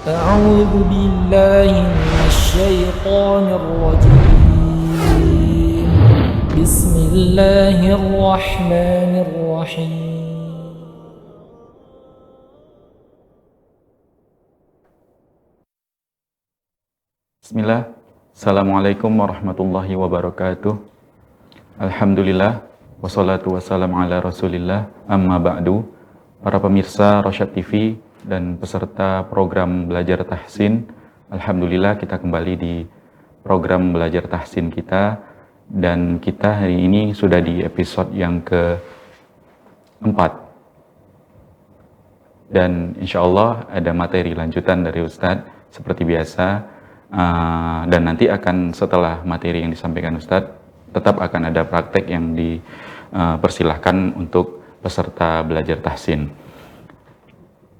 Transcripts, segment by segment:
أعوذ بالله من الشيطان الرجيم بسم الله الرحمن الرحيم Bismillah. Assalamualaikum warahmatullahi wabarakatuh. Alhamdulillah. Wassalatu wassalamu ala rasulillah. Amma ba'du. Para pemirsa Rosyad TV dan peserta program Belajar Tahsin, alhamdulillah kita kembali di program Belajar Tahsin kita. Dan kita hari ini sudah di episode yang keempat. Dan insya Allah ada materi lanjutan dari Ustadz seperti biasa. Dan nanti akan setelah materi yang disampaikan Ustadz, tetap akan ada praktek yang dipersilahkan untuk peserta Belajar Tahsin.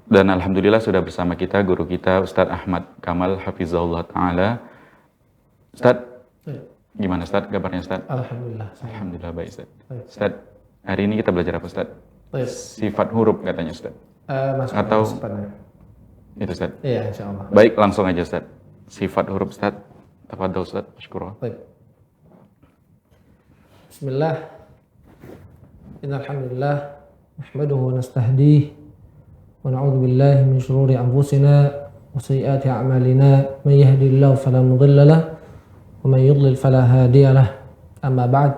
Dan alhamdulillah sudah bersama kita guru kita Ustadz Ahmad Kamal Hafizahullah Ta'ala. Ustadz, gimana Ustadz? Kabarnya Ustadz? Alhamdulillah. Alhamdulillah baik Ustadz. Ustadz, hari ini kita belajar apa Ustadz? Sifat huruf katanya Ustadz. Atau itu Ustadz? Iya, insyaallah. Baik, langsung aja Ustadz. Sifat huruf Ustaz. Tafadhol Ustaz. Syukur. Baik. Bismillah. Innal hamdalillah nahmaduhu wa nasta'hinih wa na'udzu billahi min shururi anfusina wa sayyiati a'malina. May yahdihillahu fala mudilla lahu wa may yudlil fala hadiya lahu. Amma ba'd.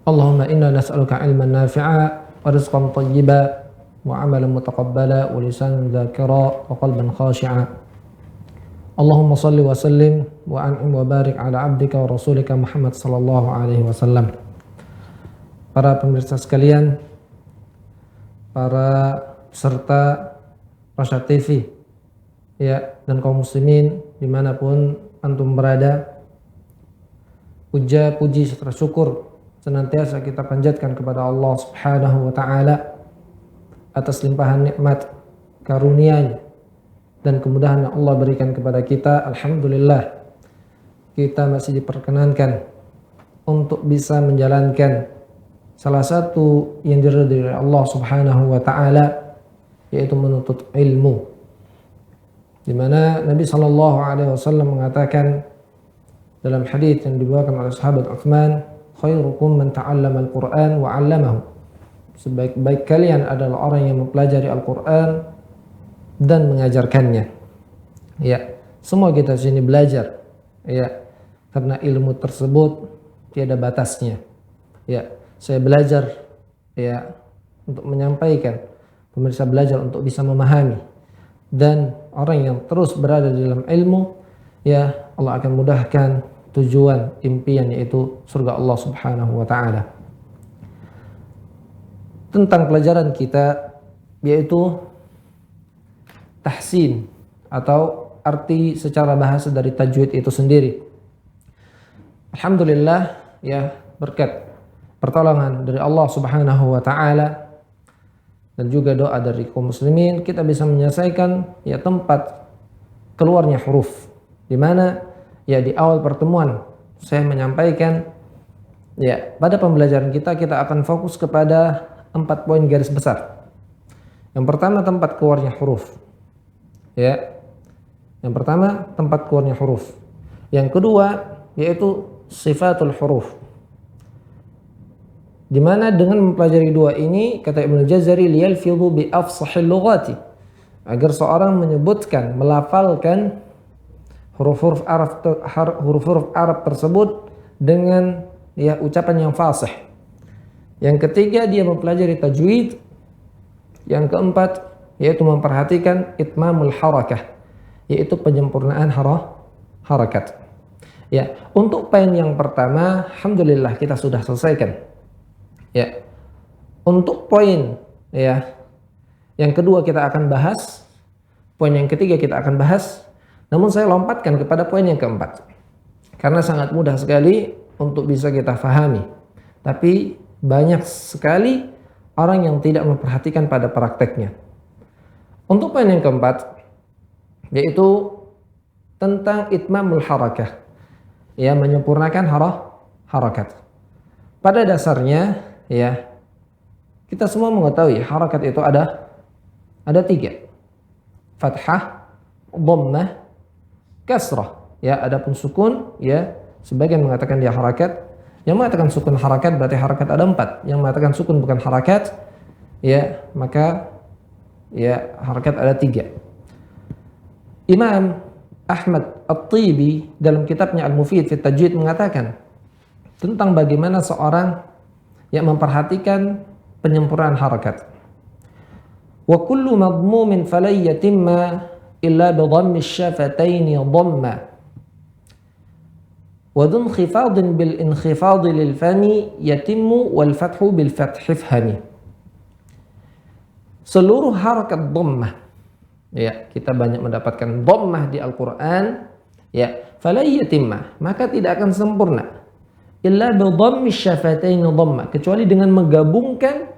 Allahumma inna nas'aluka 'ilman nafi'a wa rizqan thayyiban wa 'amalan mutaqabbala wa lisanan dzakira wa qalban khashi'a. Allahumma salli wa sallim wa an'im wa barik ala abdika wa rasulika Muhammad sallallahu alaihi wasallam. Para pemirsa sekalian, para peserta Rosyad TV ya, dan kaum muslimin dimanapun antum berada, puja puji serta syukur senantiasa kita panjatkan kepada Allah subhanahu wa ta'ala atas limpahan nikmat karunia-Nya dan kemudahan yang Allah berikan kepada kita. Alhamdulillah kita masih diperkenankan untuk bisa menjalankan salah satu yang diridhai dari Allah subhanahu wa ta'ala, yaitu menuntut ilmu, di mana Nabi SAW mengatakan dalam hadits yang dibawakan oleh sahabat Utsman, khairukum man ta'allama al-Qur'an wa 'allamahu. Sebaik-baik kalian adalah orang yang mempelajari Al-Qur'an dan mengajarkannya. Ya, semua kita sini belajar. Ya, karena ilmu tersebut tiada batasnya. Ya, saya belajar ya untuk menyampaikan, pemirsa belajar untuk bisa memahami. Dan orang yang terus berada di dalam ilmu, ya Allah akan mudahkan tujuan impian, yaitu surga Allah Subhanahu wa taala. Tentang pelajaran kita, yaitu tahsin atau arti secara bahasa dari tajwid itu sendiri. Alhamdulillah ya, berkat pertolongan dari Allah Subhanahu wa taala dan juga doa dari kaum muslimin, kita bisa menyelesaikan ya tempat keluarnya huruf, di mana ya di awal pertemuan saya menyampaikan ya pada pembelajaran kita akan fokus kepada 4 poin garis besar. Yang pertama, tempat keluarnya huruf. Ya, yang pertama tempat keluarnya huruf. Yang kedua yaitu sifatul huruf, di mana dengan mempelajari dua ini, kata Ibnu Jazari, liyalfidhu bi afsahil lughati, agar seorang menyebutkan, melafalkan huruf-huruf Arab tersebut dengan ya ucapan yang fasih. Yang ketiga, dia mempelajari tajwid. Yang keempat yaitu memperhatikan itmamul harakah, yaitu penyempurnaan harakat. Ya, untuk poin yang pertama, alhamdulillah kita sudah selesaikan. Ya. Untuk poin ya yang kedua kita akan bahas, poin yang ketiga kita akan bahas. Namun saya lompatkan kepada poin yang keempat, karena sangat mudah sekali untuk bisa kita fahami. Tapi banyak sekali orang yang tidak memperhatikan pada prakteknya. Untuk poin yang keempat, yaitu tentang itmamul harakah, ya menyempurnakan harakat. Pada dasarnya ya kita semua mengetahui harakat itu ada 3, fathah, dhammah, kasrah. Ya, adapun sukun ya sebagian mengatakan dia harakat. Yang mengatakan sukun harakat berarti harakat ada 4. Yang mengatakan sukun bukan harakat ya maka ya harakat ada 3. Imam Ahmad At-Tibi dalam kitabnya Al-Mufid fi Tajwid mengatakan tentang bagaimana seorang yang memperhatikan penyempurnaan harakat. Wa kullu madmumin falan yatimma illa bi dhammi asy-syafatayn dhamma wa dhun khifadin bil inkhifad lil fami yatimmu wal fathu bil fathi fahmi. Seluruh harakat dhammah ya, kita banyak mendapatkan dhammah di Al-Qur'an ya, fala yatimma, maka tidak akan sempurna illa bi dhammi syafatain dhamma, kecuali dengan menggabungkan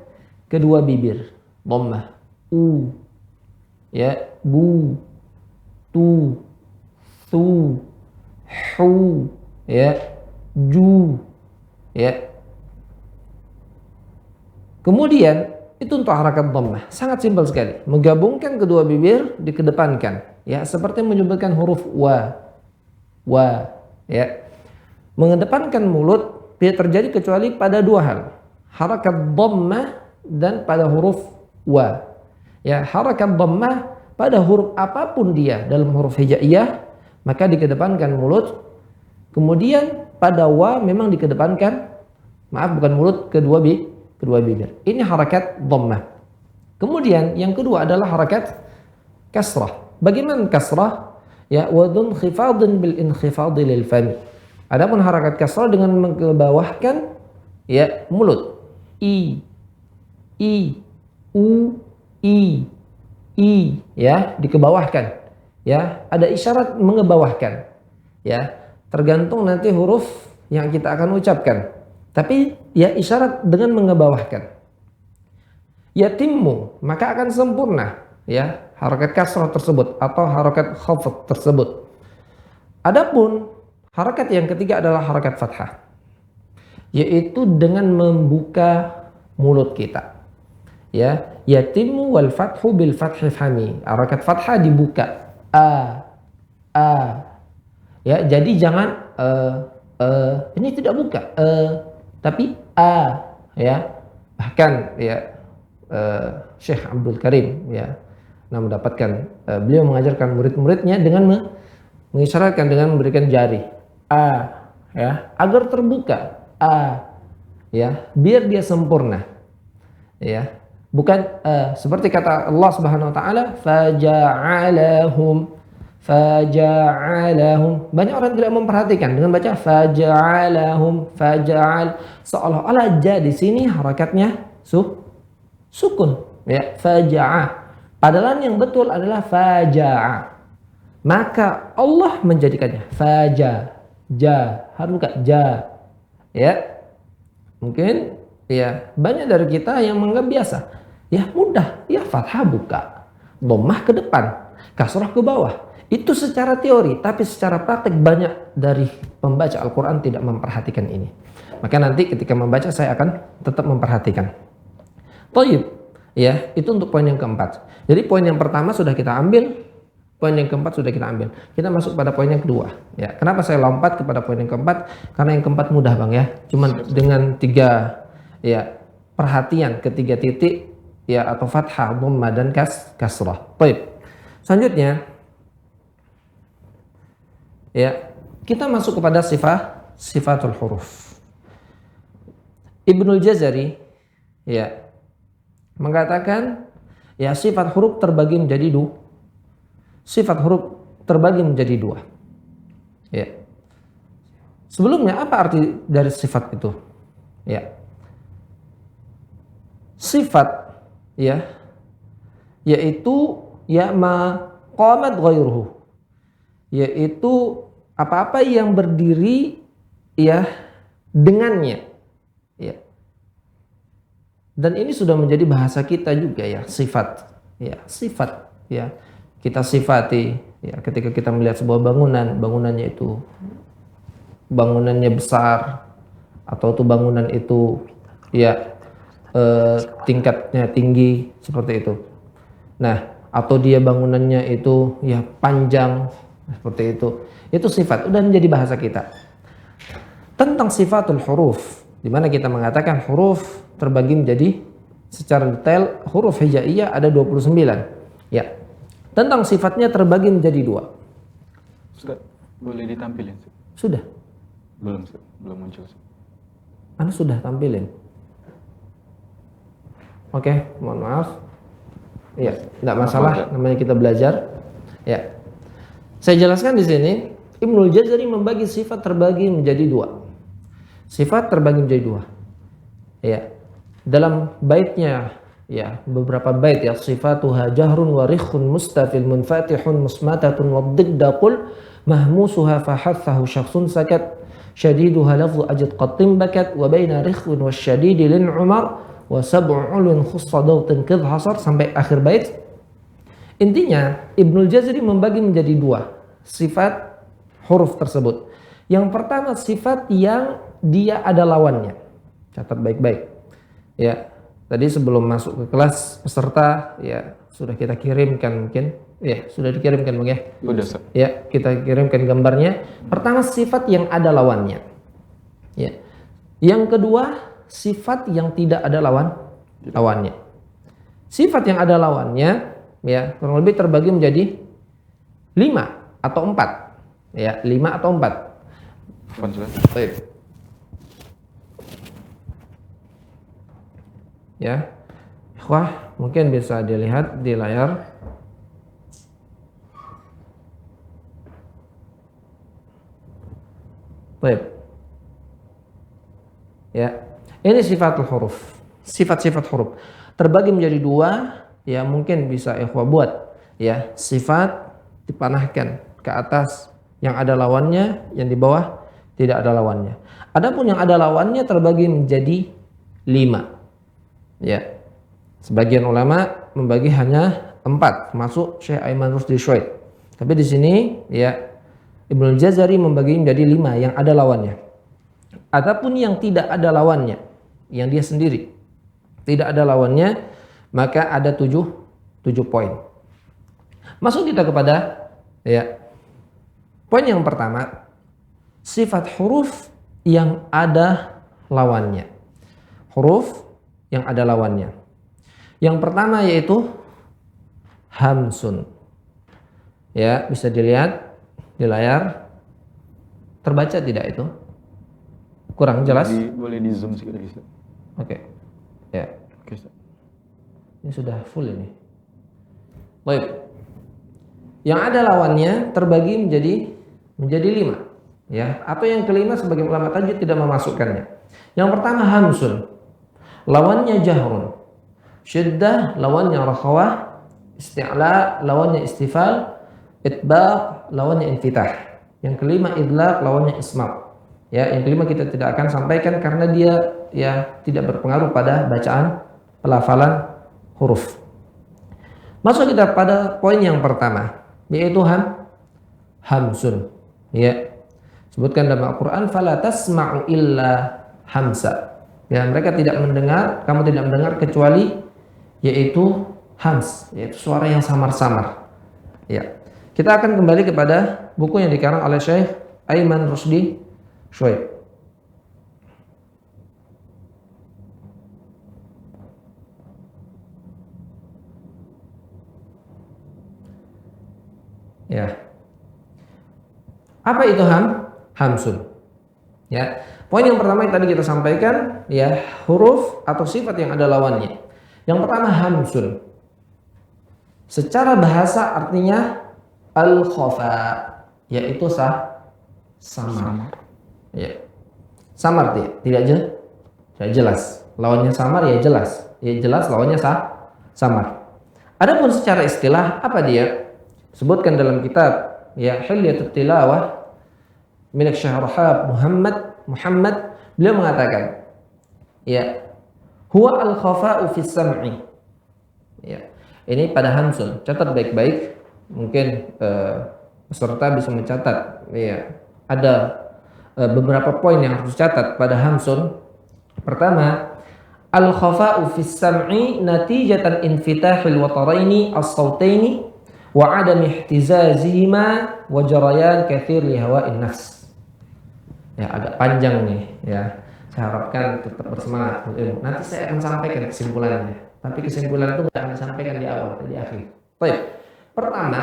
kedua bibir. Dhammah u ya, bu, tu, thu, hu ya, ju ya. Kemudian itu untuk harakat dhammah, sangat simpel sekali. Menggabungkan kedua bibir dikedepankan, ya, seperti menyebutkan huruf wa, ya. Mengedepankan mulut tidak terjadi kecuali pada 2 hal, harakat dhammah dan pada huruf wa. Ya, harakat dhammah pada huruf apapun dia dalam huruf hijaiyah maka dikedepankan mulut. Kemudian pada wa memang dikedepankan, bukan mulut, kedua bibir. Ini harakat dhammah. Kemudian yang kedua adalah harakat kasrah. Bagaimana kasrah? Ya, wa dhun khifadin bil inkhifad lil fam. Adapun harakat kasrah dengan mengebawahkan ya mulut. I, u, i ya, dikebawahkan. Ya, ada isyarat mengebawahkan. Ya, tergantung nanti huruf yang kita akan ucapkan. Tapi ya isyarat dengan mengebawahkan. Yatimmu, maka akan sempurna ya harakat kasrah tersebut atau harakat khafd tersebut. Adapun harakat yang ketiga adalah harakat fathah, yaitu dengan membuka mulut kita. Ya, yatimmu wal fathu bil fathi fahmi. Harakat fathah dibuka. Ya, jadi jangan ini tidak buka tapi ya. Bahkan ya Syekh Abdul Karim ya mendapatkan beliau mengajarkan murid-muridnya dengan mengisyaratkan dengan memberikan jari ya agar terbuka ya biar dia sempurna ya, bukan seperti kata Allah Subhanahu wa taala faja'alahum. Banyak orang tidak memperhatikan dengan baca faja'alahum, seolah-olah ja di sini harakatnya sukun ya, faja'ah, padahal yang betul adalah faja'ah. Maka Allah menjadikannya harus buka ja ya. Mungkin ya banyak dari kita yang menganggap biasa ya, mudah ya, fathah buka, dhammah ke depan, kasrah ke bawah. Itu secara teori, tapi secara praktek banyak dari pembaca Al-Quran tidak memperhatikan ini. Maka nanti ketika membaca saya akan tetap memperhatikan. Thayyib, ya, itu untuk poin yang keempat. Jadi poin yang pertama sudah kita ambil, poin yang keempat sudah kita ambil. Kita masuk pada poin yang kedua. Ya, kenapa saya lompat kepada poin yang keempat? Karena yang keempat mudah bang ya, cuman dengan 3 ya perhatian ketiga titik ya atau fathah, dhammah dan kasrah. Baik. Selanjutnya ya, kita masuk kepada sifatul huruf. Ibnul Jazari ya mengatakan ya sifat huruf terbagi menjadi 2. Sifat huruf terbagi menjadi 2. Ya. Sebelumnya apa arti dari sifat itu? Ya. Sifat ya yaitu ya ma qamat ghairuhu, yaitu apa-apa yang berdiri ya dengannya ya. Dan ini sudah menjadi bahasa kita juga ya, sifat ya kita sifati ya ketika kita melihat sebuah bangunannya itu bangunannya besar atau tuh bangunan itu ya tingkatnya tinggi seperti itu. Nah, atau dia bangunannya itu ya panjang seperti itu sifat udah menjadi bahasa kita. Tentang sifatul huruf, di mana kita mengatakan huruf terbagi menjadi secara detail huruf hijaiyah ada 29 ya. Tentang sifatnya terbagi menjadi 2. Ustaz, boleh ditampilin? Sudah. Belum, Ustaz. Belum muncul. Anda sudah tampilin. Oke, mohon maaf. Ya, tidak masalah, namanya kita belajar. Ya, saya jelaskan di sini. Ibnul Jazari membagi sifat terbagi menjadi 2. Sifat terbagi menjadi 2. Ya, dalam baitnya, ya beberapa bait ya, sifatuha jahrun wa rikhun mustafil munfatihun musmatatun wa diddaqul mahmusuha fahathahu syakhsun sakat syadiduha lafzu ajid qattim bakat wa baina rikhun wa syadidi lin umar wa sab'u ulun khussa dawtin kidh hasar sampai akhir bait. Intinya Ibnul Jazari membagi menjadi 2 sifat huruf tersebut. Yang pertama sifat yang dia ada lawannya. Catat baik-baik. Ya, tadi sebelum masuk ke kelas peserta ya sudah kita kirimkan mungkin. Ya, sudah dikirimkan mungkin ya. Udah, Ustaz. Ya, kita kirimkan gambarnya. Pertama sifat yang ada lawannya. Ya. Yang kedua sifat yang tidak ada lawannya. Sifat yang ada lawannya ya kurang lebih terbagi menjadi 5 atau 4. Ya, 5 atau 4. Baik. Ya. Wah, mungkin bisa dilihat di layar. Baik. Ya. Ini sifatul huruf. Sifat-sifat huruf terbagi menjadi 2, ya mungkin bisa ikhwah buat ya. Sifat dipanahkan ke atas yang ada lawannya, yang di bawah tidak ada lawannya. Adapun yang ada lawannya terbagi menjadi 5. Ya. Sebagian ulama membagi hanya 4, masuk Syekh Aiman Rusdi Syuaib. Tapi di sini ya Ibnul Jazari membagi menjadi 5 yang ada lawannya. Adapun yang tidak ada lawannya, yang dia sendiri tidak ada lawannya, maka ada 7 poin. Masuk kita kepada ya poin yang pertama, sifat huruf yang ada lawannya. Huruf yang ada lawannya. Yang pertama yaitu hamsun. Ya, bisa dilihat di layar. Terbaca tidak itu? Kurang jelas? Boleh di zoom sedikit lagi, Ustaz. Oke. Ya. Oke, Ustaz. Ini sudah full ini. Baik. Yang ada lawannya terbagi menjadi 5. Ya, atau yang kelima sebagai ulama tajwid tidak memasukkannya. Yang pertama hamsun. Lawannya jahrun. Syiddah lawannya rakhawah. Isti'la lawannya istifal. Itbaq lawannya infitah. Yang kelima idlaq lawannya ismat. Ya, yang kelima kita tidak akan sampaikan karena dia ya tidak berpengaruh pada bacaan pelafalan huruf. Masuk kita pada poin yang pertama, yaitu hamsun. Ya. Sebutkan dalam Al-Qur'an fala tasma'u illa hamsa. Ya, mereka tidak mendengar, kamu tidak mendengar kecuali yaitu hams, yaitu suara yang samar-samar. Ya. Kita akan kembali kepada buku yang dikarang oleh Syekh Aiman Rusdi Syuaib. Ya. Apa itu hamsun? Ya. Poin yang pertama yang tadi kita sampaikan ya, huruf atau sifat yang ada lawannya. Yang pertama hamsun. Secara bahasa artinya al-khafa, yaitu samar. Ya. Samar tidak jelas. Lawannya samar ya jelas. Ya jelas lawannya samar. Adapun secara istilah apa dia? Sebutkan dalam kitab ya Hilyatut Tilawah milik Syekh Rahab Muhammad, beliau mengatakan ya huwa al-khafa'u fis sam'i. Ya. Ini pada hamsun. Catat baik-baik. Mungkin peserta bisa mencatat. Ya. Ada beberapa poin yang harus catat pada hamsun. Pertama, al-khafa'u fis sam'i natijatan infitahil wataraini as-sautaini wa adam ihtizazihima wa jarayan kathir li hawa'in nafs. Ya, agak panjang nih ya. Saya harapkan tetap bersemangat. Nanti saya akan sampaikan kesimpulannya. Tapi kesimpulan itu nggak akan disampaikan di awal, di akhir. Baik. Pertama,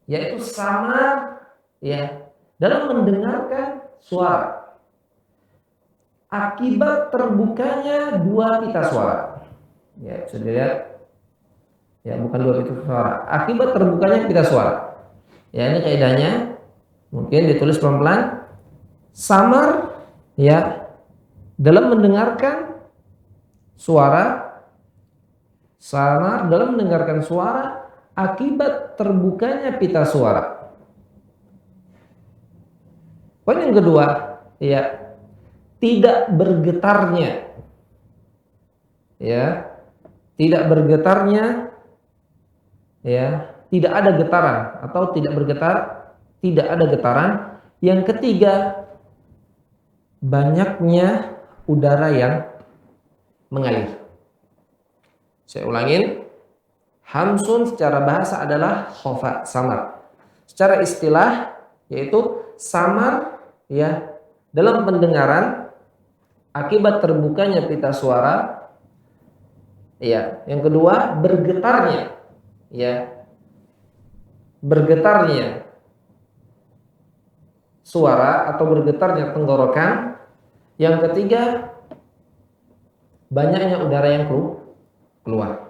yaitu sama ya dalam mendengarkan suara. Akibat terbukanya dua pita suara. Ya, bisa dilihat. Ya, bukan dua pita suara. Akibat terbukanya pita suara. Ya, ini kaidahnya. Mungkin ditulis pelan-pelan. Samar ya dalam mendengarkan suara. Samar dalam mendengarkan suara akibat terbukanya pita suara. Poin yang kedua, ya, tidak bergetarnya. Ya, tidak bergetarnya, ya, tidak ada getaran atau tidak bergetar, tidak ada getaran. Yang ketiga, banyaknya udara yang mengalir. Saya ulangin, hamsun secara bahasa adalah khofa, samar. Secara istilah yaitu samar ya dalam pendengaran akibat terbukanya pita suara. Ya, yang kedua bergetarnya, ya, bergetarnya suara atau bergetarnya tenggorokan. Yang ketiga banyaknya udara yang keluar.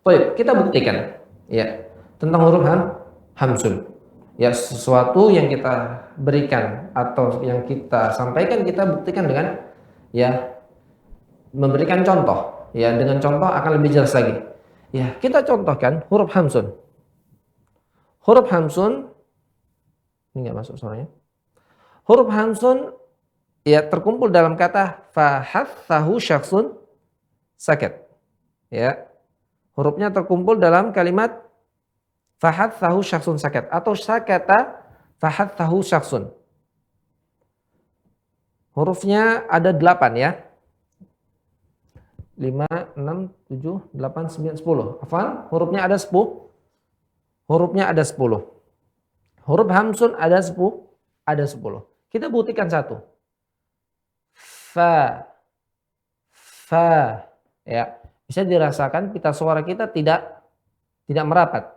Baik, kita buktikan ya tentang huruf hamsun. Ya, sesuatu yang kita berikan atau yang kita sampaikan kita buktikan dengan ya memberikan contoh. Ya, dengan contoh akan lebih jelas lagi. Ya, kita contohkan huruf hamsun. Huruf hamsun ini enggak masuk suaranya. Huruf hamsun ya terkumpul dalam kata fahathahu syakhsun sakit. Ya. Hurufnya terkumpul dalam kalimat fahathahu syakhsun sakit atau sakata fahathahu syakhsun. Hurufnya ada 8 ya. 5, 6, 7, 8, 9, 10. Afwan, hurufnya ada 10. Hurufnya ada 10. Huruf hamsun ada 10. Ada 10. Kita buktikan satu. Fa. Ya, bisa dirasakan pita suara kita tidak merapat.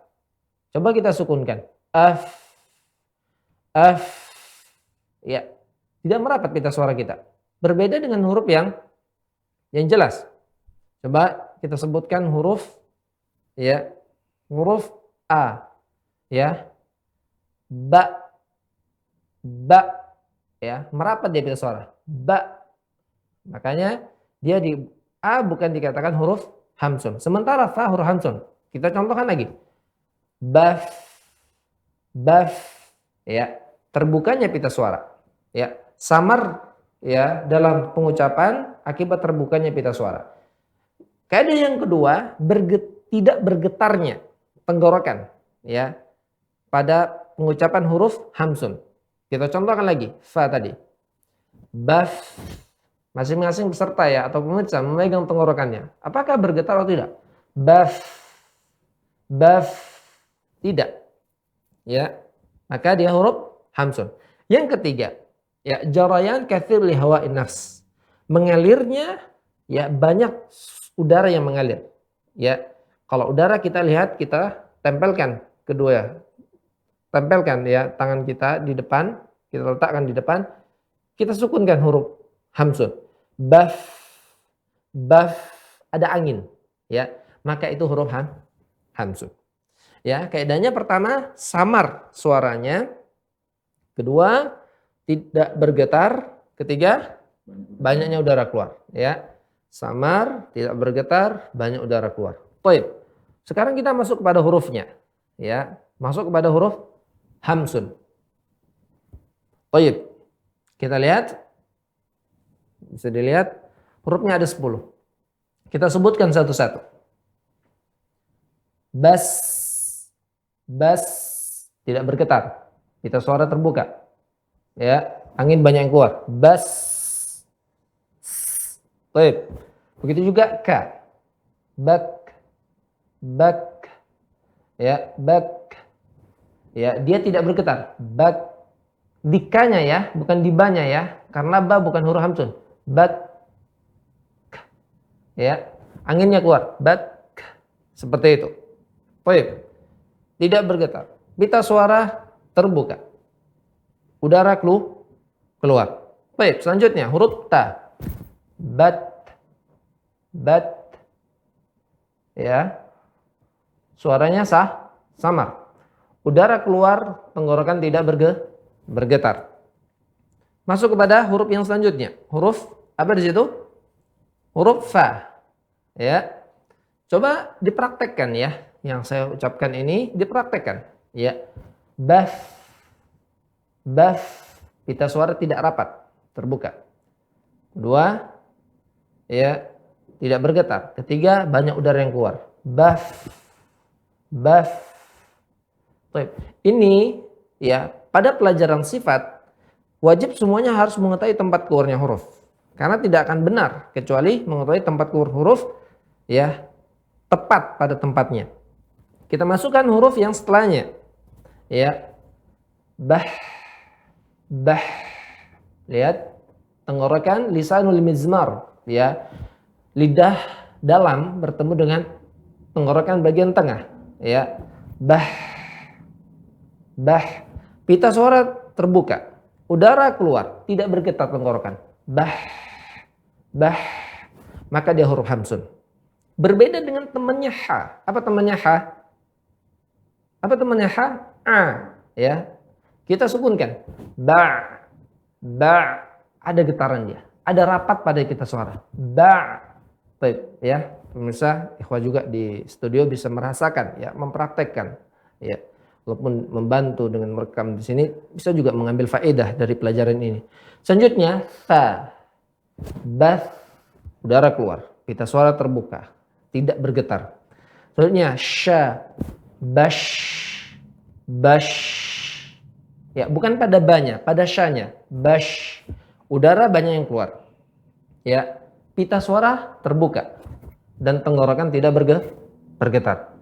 Coba kita sukunkan. Af. Ya, tidak merapat pita suara kita. Berbeda dengan huruf yang jelas. Coba kita sebutkan huruf ya. Huruf A. Ya. Ba. Ya, merapat dia pita suara. Ba. Makanya dia di A bukan dikatakan huruf hamsun. Sementara fa huruf hamsun. Kita contohkan lagi. Baf. Ya, terbukanya pita suara. Ya, samar ya dalam pengucapan akibat terbukanya pita suara. Kaidah yang kedua, tidak bergetarnya tenggorokan ya pada pengucapan huruf hamsun. Kita contohkan lagi, fa tadi. Baf. Masing-masing peserta ya atau pemirsa memegang tenggorokannya. Apakah bergetar atau tidak? Baf. Tidak. Ya. Maka dia huruf hamsun. Yang ketiga, ya jarayan kathir li hawa'in nafs. Mengalirnya ya banyak udara yang mengalir. Ya. Kalau udara kita lihat, kita tempelkan kedua. Tempelkan ya tangan kita di depan, kita letakkan di depan. Kita sukunkan huruf hamsun. Baf, ada angin, ya, maka itu huruf hamsun. Ya, kaidahnya pertama samar suaranya, kedua tidak bergetar, ketiga banyaknya udara keluar. Ya, samar, tidak bergetar, banyak udara keluar. Baik. Sekarang kita masuk kepada hurufnya, ya, masuk kepada huruf hamsun. Baik, kita lihat. Bisa dilihat hurufnya ada 10. Kita sebutkan satu-satu. Bas tidak bergetar. Pita suara terbuka. Ya, angin banyak yang keluar. Bas. Baik. Begitu juga ka. Bak, bak, ya, bak. Ya, dia tidak bergetar. Bak, dikanya ya, bukan di ba-nya ya, karena ba bukan huruf hamsun. Bak, ya, anginnya keluar. Bak, seperti itu. Baik, tidak bergetar. Pita suara terbuka. Udara keluar. Baik, selanjutnya huruf ta. Bat, bat, ya, suaranya samar. Udara keluar, tenggorokan tidak bergetar. Masuk kepada huruf yang selanjutnya. Huruf apa di situ? Huruf fa. Ya. Coba dipraktekkan ya. Yang saya ucapkan ini dipraktekkan. Ya. Baf. Baf. Pita suara tidak rapat, terbuka. Kedua, ya, tidak bergetar. Ketiga, banyak udara yang keluar. Baf. Baf. Baik. Ini ya, pada pelajaran sifat wajib semuanya harus mengetahui tempat keluarnya huruf. Karena tidak akan benar kecuali mengetahui tempat keluar huruf ya tepat pada tempatnya. Kita masukkan huruf yang setelahnya. Ya. Bah. Bah. Lihat tenggorokan lisanul mizmar ya. Lidah dalam bertemu dengan tenggorokan bagian tengah ya. Bah. Bah. Pita suara terbuka. Udara keluar, tidak bergetar tenggorokan. Bah. Bah. Maka dia huruf hamsun. Berbeda dengan temannya ha. Apa temannya ha? Apa temannya ha? A. Ya. Kita sukunkan. Ba. Ba. Ada getaran dia. Ada rapat pada kita suara. Ba. Baik, ya. Pemirsa, ikhwah juga di studio bisa merasakan ya, mempraktekkan ya. Walaupun membantu dengan merekam di sini, bisa juga mengambil faedah dari pelajaran ini. Selanjutnya, fa. Bath. Udara keluar. Pita suara terbuka. Tidak bergetar. Selanjutnya, sya. Bash. Bash. Ya, bukan pada ba-nya, pada sya-nya. Bash. Udara banyak yang keluar. Ya, pita suara terbuka. Dan tenggorokan tidak bergetar.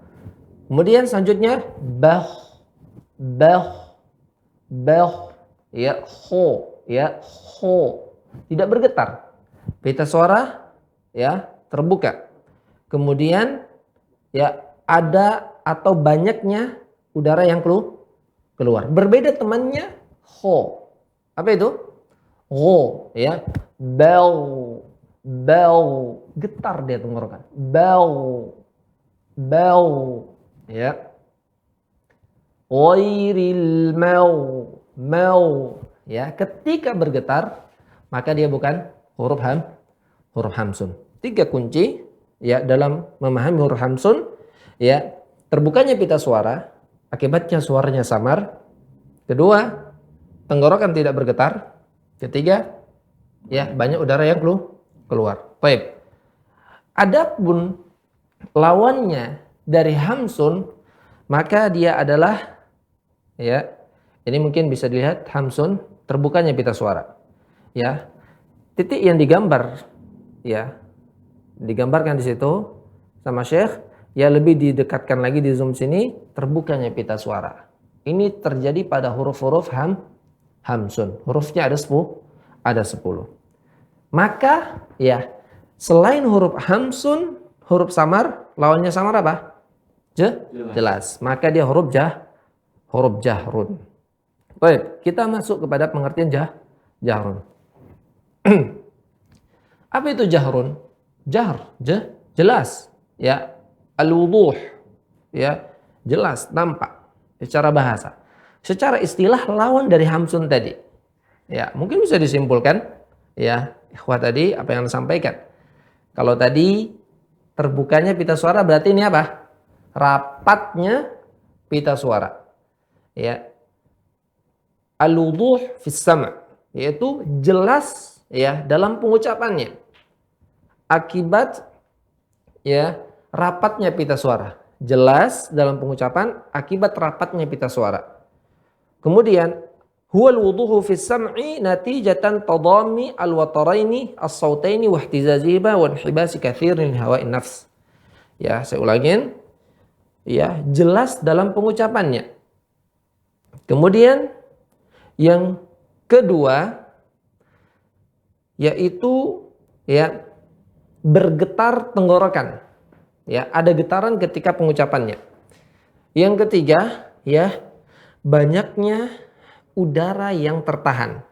Kemudian selanjutnya, bah. Bah. Bah. Ya, ho. Ya, ho. Tidak bergetar. Pita suara ya terbuka. Kemudian ya ada atau banyaknya udara yang keluar. Berbeda temannya ho. Apa itu? Ho ya. Bel. Bel. Getar dia tenggorokan. Bel. Bel. Ya. Ghairil mau. Mau. Ya, ketika bergetar maka dia bukan huruf hamsun. 3 kunci ya dalam memahami huruf hamsun ya. Terbukanya pita suara, akibatnya suaranya samar. Kedua, tenggorokan tidak bergetar. Ketiga, ya banyak udara yang keluar. Baik. Adapun lawannya dari hamsun, maka dia adalah ya, ini mungkin bisa dilihat hamsun, terbukanya pita suara. Ya. Titik yang digambar ya, digambarkan di situ sama Syekh, ya lebih didekatkan lagi di zoom sini, terbukanya pita suara. Ini terjadi pada huruf-huruf hamsun. Hurufnya ada 10. Maka ya, selain huruf hamsun, huruf samar, lawannya samar apa? Jelas. Maka dia huruf jahrun. Baik, kita masuk kepada pengertian jahrun. Apa itu jahrun? Jahr, jelas, ya. Al-wuduh, ya, jelas, nampak secara bahasa. Secara istilah lawan dari hamsun tadi. Ya, mungkin bisa disimpulkan, ya, ikhwah tadi apa yang disampaikan. Kalau tadi terbukanya pita suara berarti ini apa? Rapatnya pita suara. Ya. Al-wuduh fis sama', yaitu jelas ya dalam pengucapannya. Akibat ya rapatnya pita suara. Jelas dalam pengucapan akibat rapatnya pita suara. Kemudian huwa al-wuduhu fi sam'i natijatan tadammi al-wataraini as-sautaini wa ihtizazihima wa inhibasi katsirin min hawa'in nafs. Ya, saya ulangin. Ya, jelas dalam pengucapannya. Kemudian yang kedua yaitu ya bergetar tenggorokan. Ya, ada getaran ketika pengucapannya. Yang ketiga, ya, banyaknya udara yang tertahan.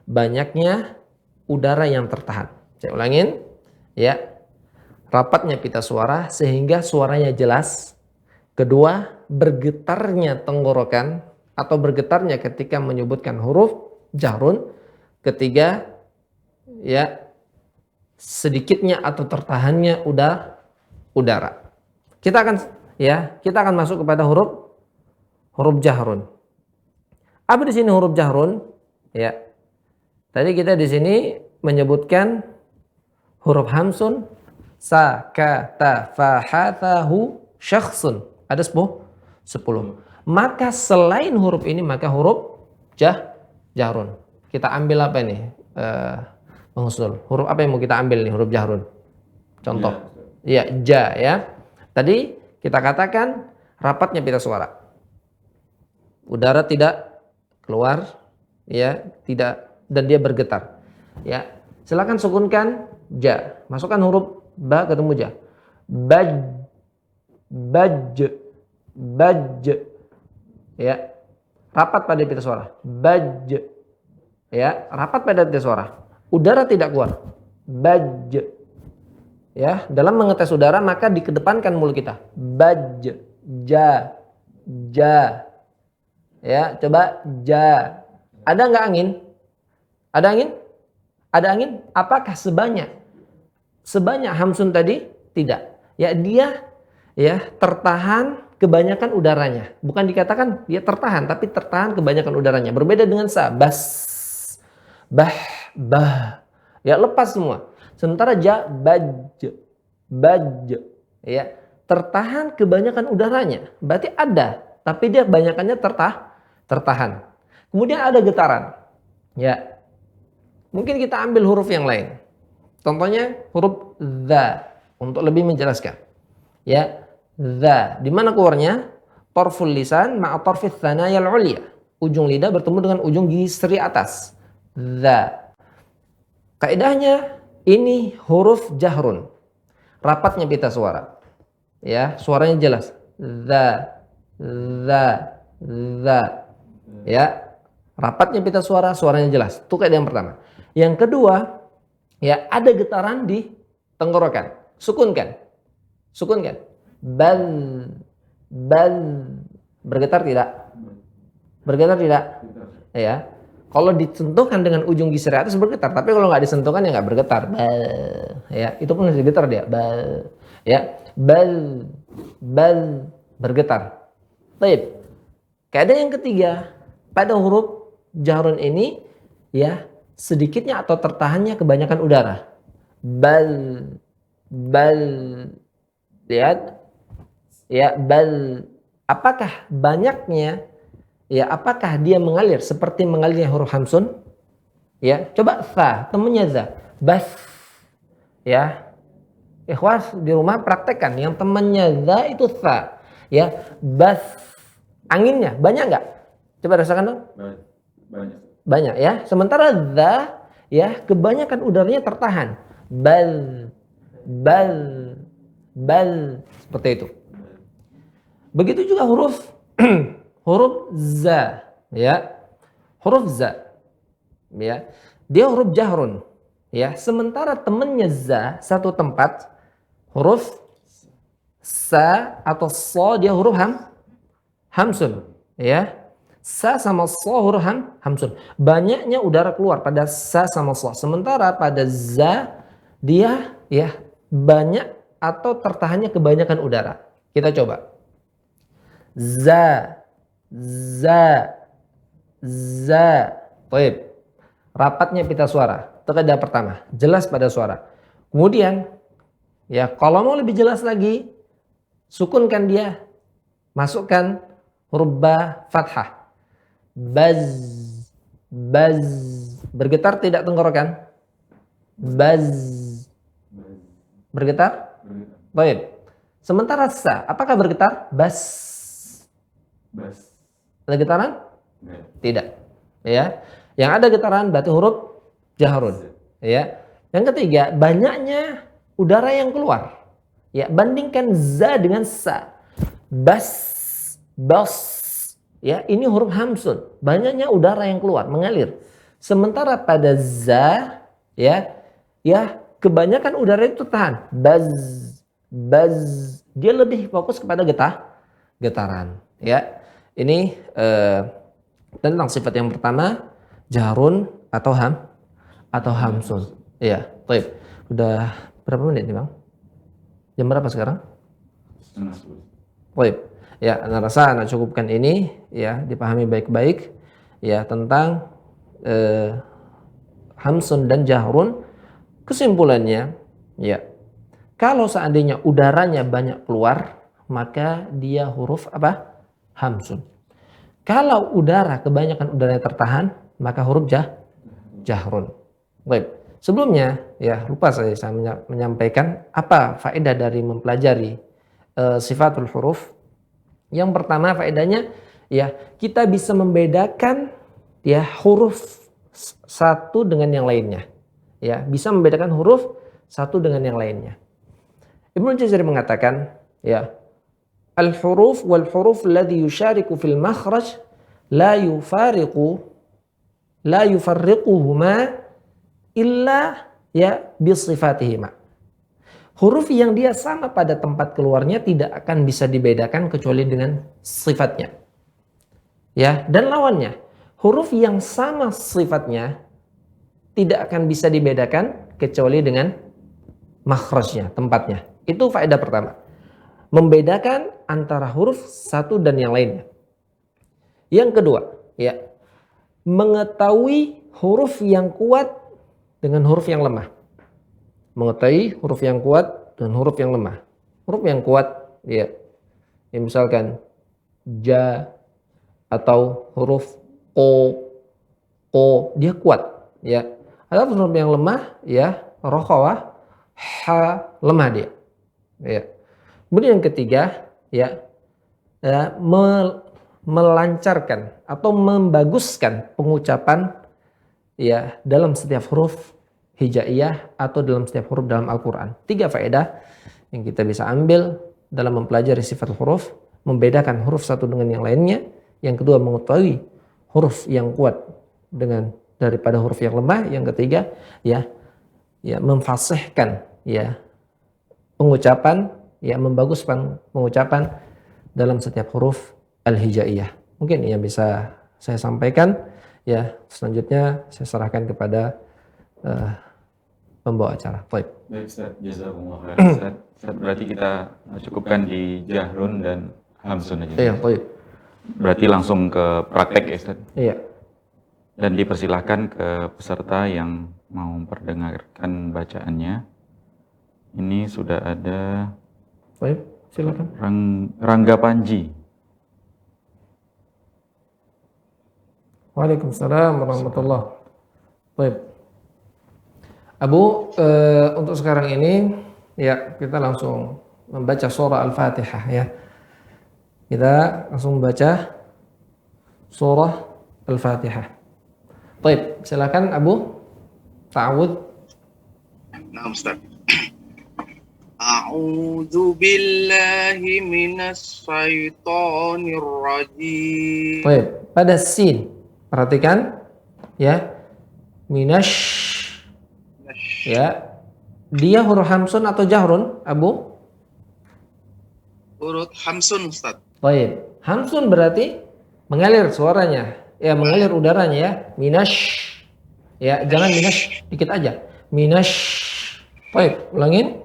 Banyaknya udara yang tertahan. Saya ulangin, ya. Rapatnya pita suara sehingga suaranya jelas. Kedua, bergetarnya tenggorokan atau bergetarnya ketika menyebutkan huruf jahrun. Ketiga, ya, sedikitnya atau tertahannya udara. Kita akan masuk kepada huruf jahrun. Apa di sini huruf jahrun? Ya. Tadi kita di sini menyebutkan huruf hamsun, sa, ka, ta, fa, ha, tha, hu, syakhsun. Ada 10. Maka selain huruf ini maka huruf jahrun. Kita ambil apa nih? Bang Husnul, huruf apa yang mau kita ambil nih huruf jahrun? Contoh. Ya, ja ya. Tadi kita katakan rapatnya pita suara. Udara tidak keluar, ya, tidak, dan dia bergetar. Ya. Silakan sukunkan ja. Masukkan huruf ba ketemu ja. Baj. Ya. Rapat pada pita suara. Baj. Ya, rapat pada pita suara. Udara tidak keluar. Baj. Ya, dalam mengetes udara maka dikedepankan mulut kita. Baj, ja. Ya, coba ja. Ada nggak angin? Ada angin? Ada angin? Apakah sebanyak hamsun tadi? Tidak. Ya, dia ya tertahan kebanyakan udaranya. Bukan dikatakan dia tertahan, tapi tertahan kebanyakan udaranya. Berbeda dengan sa, bas, bah, bah. Ya, lepas semua. Sementara ja, baj, ya, tertahan kebanyakan udaranya. Berarti ada, tapi dia kebanyakannya tertahan. Kemudian ada getaran. Ya, mungkin kita ambil huruf yang lain. Contohnya huruf dha untuk lebih menjelaskan. Ya, dha. Di mana keluarnya? Torful lisan ma'a torfith thanayal ulya. Ujung lidah bertemu dengan ujung gigi atas. Dha. Kaidahnya ini huruf jahrun. Rapatnya pita suara. Ya, suaranya jelas. Dha. Ya, rapatnya pita suara, suaranya jelas. Itu kaidah yang pertama. Yang kedua, ya, ada getaran di tenggorokan. Sukunkan. Bal. Bergetar tidak? Bergetar tidak? Ya. Kalau disentuhkan dengan ujung gigi atas bergetar, tapi kalau nggak disentuhkan ya nggak bergetar. Bal. Ya, itu pun masih getar dia. Bal. Ya, bal bergetar. Baik. Kaidah yang ketiga, pada huruf jahrun ini ya sedikitnya atau tertahannya kebanyakan udara. Bal. Lihat. Ya, bal. Apakah banyaknya? Ya, apakah dia mengalir seperti mengalirnya huruf hamsun? Ya, coba tha, temennya za. Bas. Ya. Ikhwas di rumah praktekkan yang temannya za itu tha. Ya, bas. Anginnya banyak nggak? Coba rasakan dong. Banyak ya. Sementara za ya kebanyakan udaranya tertahan. Bal. Seperti itu. Begitu juga huruf za, ya. Huruf za. Ya. Dia huruf jahrun. Ya, sementara temannya za satu tempat huruf sa atau so dia huruf hamsun, ya. Sa sama so huruf hamsun. Banyaknya udara keluar pada sa sama so. Sementara pada za dia ya banyak atau tertahannya kebanyakan udara. Kita coba. Za. Baik. Rapatnya pita suara. Itu kaidah pertama. Jelas pada suara. Kemudian ya kalau mau lebih jelas lagi sukunkan dia. Masukkan huruf ba fathah. Baz. Baz. Bergetar tidak tenggorokan? Baz. Bergetar? Baik. Sementara sa, apakah bergetar? Bas. Ada getaran? Tidak. Ya. Yang ada getaran berarti huruf jahrun. Ya. Yang ketiga, banyaknya udara yang keluar. Ya, bandingkan za dengan sa. Bas, bas. Ya, ini huruf hamsun. Banyaknya udara yang keluar, mengalir. Sementara pada za, ya, kebanyakan udara itu tahan. Baz, baz. Dia lebih fokus kepada getaran. Ya, ini tentang sifat yang pertama, jahrun atau hamsun. Ya, baik. Udah berapa menit nih, Bang? Jam berapa sekarang? Baik. Ya, Anda rasa Anda cukupkan ini, ya, dipahami baik-baik, ya, tentang hamsun dan jahrun. Kesimpulannya, ya, kalau seandainya udaranya banyak keluar, maka dia huruf apa? Hamsun. Kalau kebanyakan udaranya tertahan, maka huruf jahrun. Baik. Sebelumnya, ya, lupa saya menyampaikan apa faedah dari mempelajari sifatul huruf. Yang pertama faedahnya, ya, kita bisa membedakan, ya, huruf satu dengan yang lainnya. Ya, bisa membedakan huruf satu dengan yang lainnya. Ibnu Jazari mengatakan, ya, al-huruf wal huruf alladhi yushariku fil makhraj la yufarriquhuma illa, ya, bisifatihima. Huruf yang dia sama pada tempat keluarnya tidak akan bisa dibedakan kecuali dengan sifatnya. Ya, dan lawannya, huruf yang sama sifatnya tidak akan bisa dibedakan kecuali dengan makhrajnya, tempatnya. Itu faedah pertama. Membedakan antara huruf satu dan yang lainnya. Yang kedua, ya, mengetahui huruf yang kuat dengan huruf yang lemah. Mengetahui huruf yang kuat dan huruf yang lemah. Huruf yang kuat, ya, misalkan ja atau huruf ko, dia kuat, ya. Ada huruf yang lemah, ya, rokhawah, ha, lemah dia. Ya. Kemudian yang ketiga, ya, melancarkan atau membaguskan pengucapan, ya, dalam setiap huruf hijaiyah atau dalam setiap huruf dalam Al-Quran. 3 faedah yang kita bisa ambil dalam mempelajari sifat huruf: membedakan huruf satu dengan yang lainnya. Yang kedua, mengetahui huruf yang kuat daripada huruf yang lemah. Yang ketiga, ya, memfasihkan, ya, pengucapan, ya, membaguskan pengucapan dalam setiap huruf al-hijaiyah. Mungkin yang bisa saya sampaikan. Ya, selanjutnya saya serahkan kepada pembawa acara. Baik, Ustaz, jazakumullah khairan. Ustaz, berarti kita cukupkan di jahrun dan hamsun aja. Iya, baik. Berarti langsung ke praktek, ya, Ustaz. Iya. Dan dipersilahkan ke peserta yang mau memperdengarkan bacaannya. Ini sudah ada. Baik, silakan. Rangga Panji. Waalaikumsalam warahmatullahi. Baik. Abu, untuk sekarang ini, ya, kita langsung membaca surah Al-Fatihah, ya. Kita langsung membaca surah Al-Fatihah. Baik, silakan Abu. Ta'awudz. Nah, Ustaz. A'udzu billahi minas syaitonir rajim. Baik, pada sin. Perhatikan, ya. Minash. Ya. Dia huruf hamsun atau jahrun, Abu? Huruf hamsun, Ustaz. Baik. Hamsun berarti mengalir suaranya. Ya, mengalir udaranya, ya. Minash. Ya, jangan minash dikit aja. Minash. Baik, ulangin.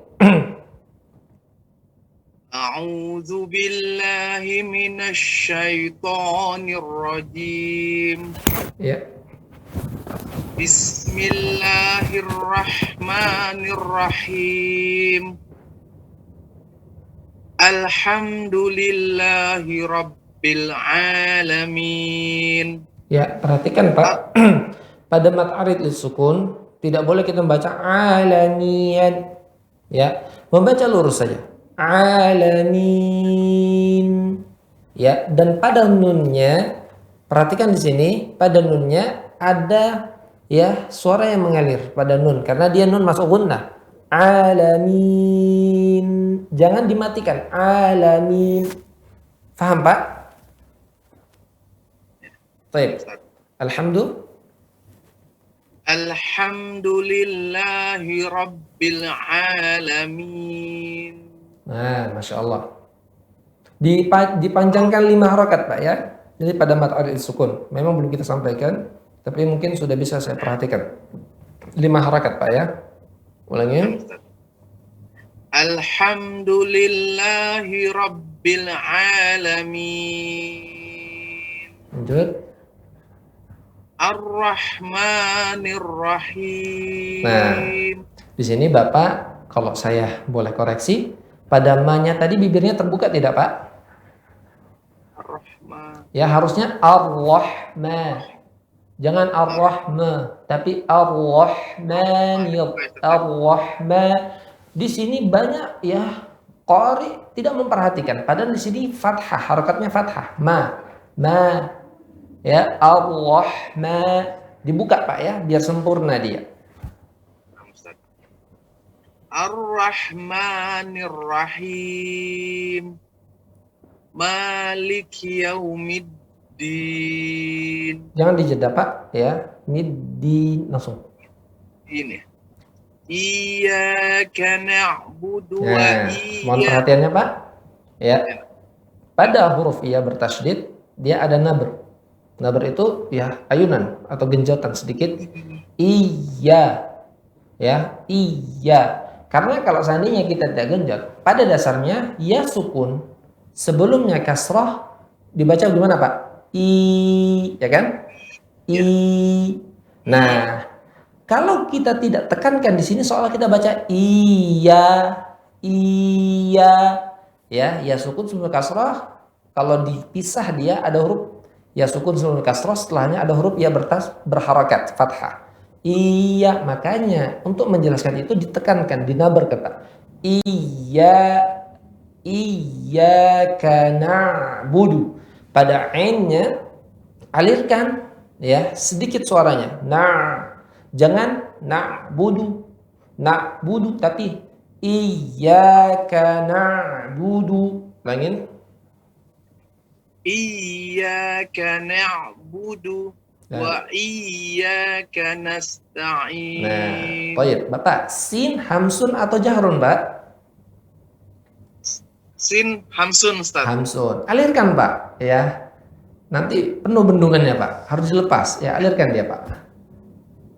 A'udzu billahi minasy syaithanir rajim. Ya. Bismillahirrahmanirrahim. Alhamdulillahi rabbil alamin. Ya, perhatikan Pak. Pada mat arid sukun tidak boleh kita membaca alanian. Ya, membaca lurus saja. Alamin. Ya, dan pada nunnya perhatikan di sini pada nunnya ada ya suara yang mengalir pada nun karena dia nun masuk gunnah. Alamin. Jangan dimatikan. Alamin. Faham, Pak? Baik. Ustaz. Alhamdulillah. Alhamdulillahi Rabbil Alamin. Nah, Masya Allah. Dipanjangkan 5 harokat, Pak ya. Jadi pada mat arid sukun. Memang belum kita sampaikan, tapi mungkin sudah bisa saya perhatikan. 5 harokat, Pak ya. Ulangi. Ustaz. Alhamdulillahi Rabbil Alamin. Lanjut. Ar-Rahmanir Rahim. Nah, di sini Bapak, kalau saya boleh koreksi, pada ma-nya tadi bibirnya terbuka tidak, Pak? Ar-Rahman. Ya, harusnya Ar-Rahman. Jangan Ar-Rahma, tapi Ar-Rahman. Ar-Rahman. Di sini banyak ya qari tidak memperhatikan. Padahal di sini fathah, harokatnya fathah. Ma. Ya, Ar-Rahman. Dibuka, Pak ya, biar sempurna dia. Ar-Rahmanir Rahim. Malik Yaumiddin. Jangan dijeda, Pak ya. Middin langsung. Ini. Iyyaka na'budu wa Nah, mohon iyyaka. perhatiannya, Pak. Ya. Pada huruf iya bertasydid, dia ada nabr. Nabr itu ya ayunan atau genjotan sedikit. Iya. Ya, iya. Karena kalau seandainya kita tidak genjot, pada dasarnya ya sukun. Sebelumnya kasrah dibaca gimana, Pak? I, ya kan? I. Nah, kalau kita tidak tekankan di sini seolah kita baca iya, ya sukun sebelum kasrah. Kalau dipisah dia ada huruf ya sukun sebelum kasrah, setelahnya ada huruf ya berharakat fathah. Iya, makanya untuk menjelaskan itu ditekankan, dinabar kata. Iyyaka na'budu. Pada ainnya alirkan ya sedikit suaranya. Nah, jangan na'budu. Na'budu tapi iyyaka na'budu. Ulangin. Iyyaka na'budu wa iyyaka nasta'in. Nah, baik, Bapak, sin hamsun atau jahrun, Pak? Sin hamsun, Ustaz. Hamsun. Alirkan, Pak, ya. Nanti penuh bendungannya, Pak. Harus dilepas. Ya, alirkan dia, Pak.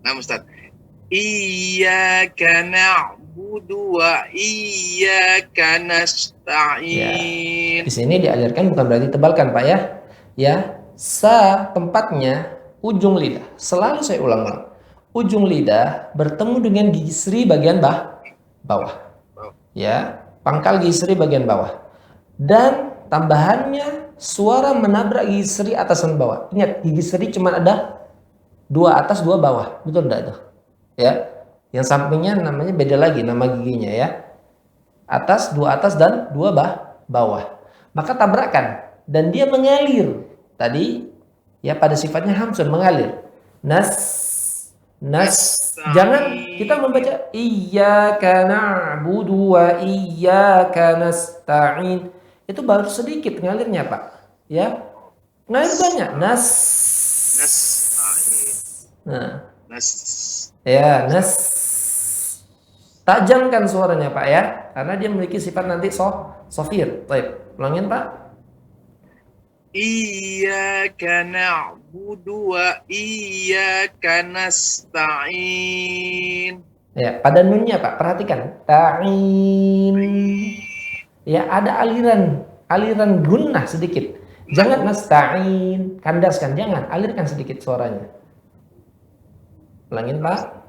Nah, Ustaz. Iyyaka na'budu wa iyyaka nasta'in. Di sini dialirkan bukan berarti tebalkan, Pak ya. Ya, sa tempatnya ujung lidah. Selalu saya ulang-ulang. Ujung lidah bertemu dengan gigi seri bagian bawah. Ya, pangkal gigi seri bagian bawah. Dan tambahannya suara menabrak gigi seri atas dan bawah. Ingat, gigi seri cuma ada 2 atas 2 bawah. Betul enggak itu? Ya. Yang sampingnya namanya beda lagi nama giginya ya. Atas 2 atas dan 2 bawah. Maka tabrakan dan dia mengalir. Tadi ya pada sifatnya hamsun mengalir. Nas. Jangan kita membaca iyyaka na'budu wa iyyaka nasta'in. Itu baru sedikit ngalirnya, Pak. Ya. Ngalir banyak. Nas. Nah. Ya, nas. Tajamkan suaranya, Pak ya. Karena dia memiliki sifat nanti sofir. Baik, ulangin, Pak. Iyyaka na'budu wa iyyaka nasta'in. Ya, pada nunnya, Pak, perhatikan. Ta'in. Ya, ada aliran gunnah sedikit. Jangan nasta'in, kandaskan, jangan, alirkan sedikit suaranya. Ulangin, Pak.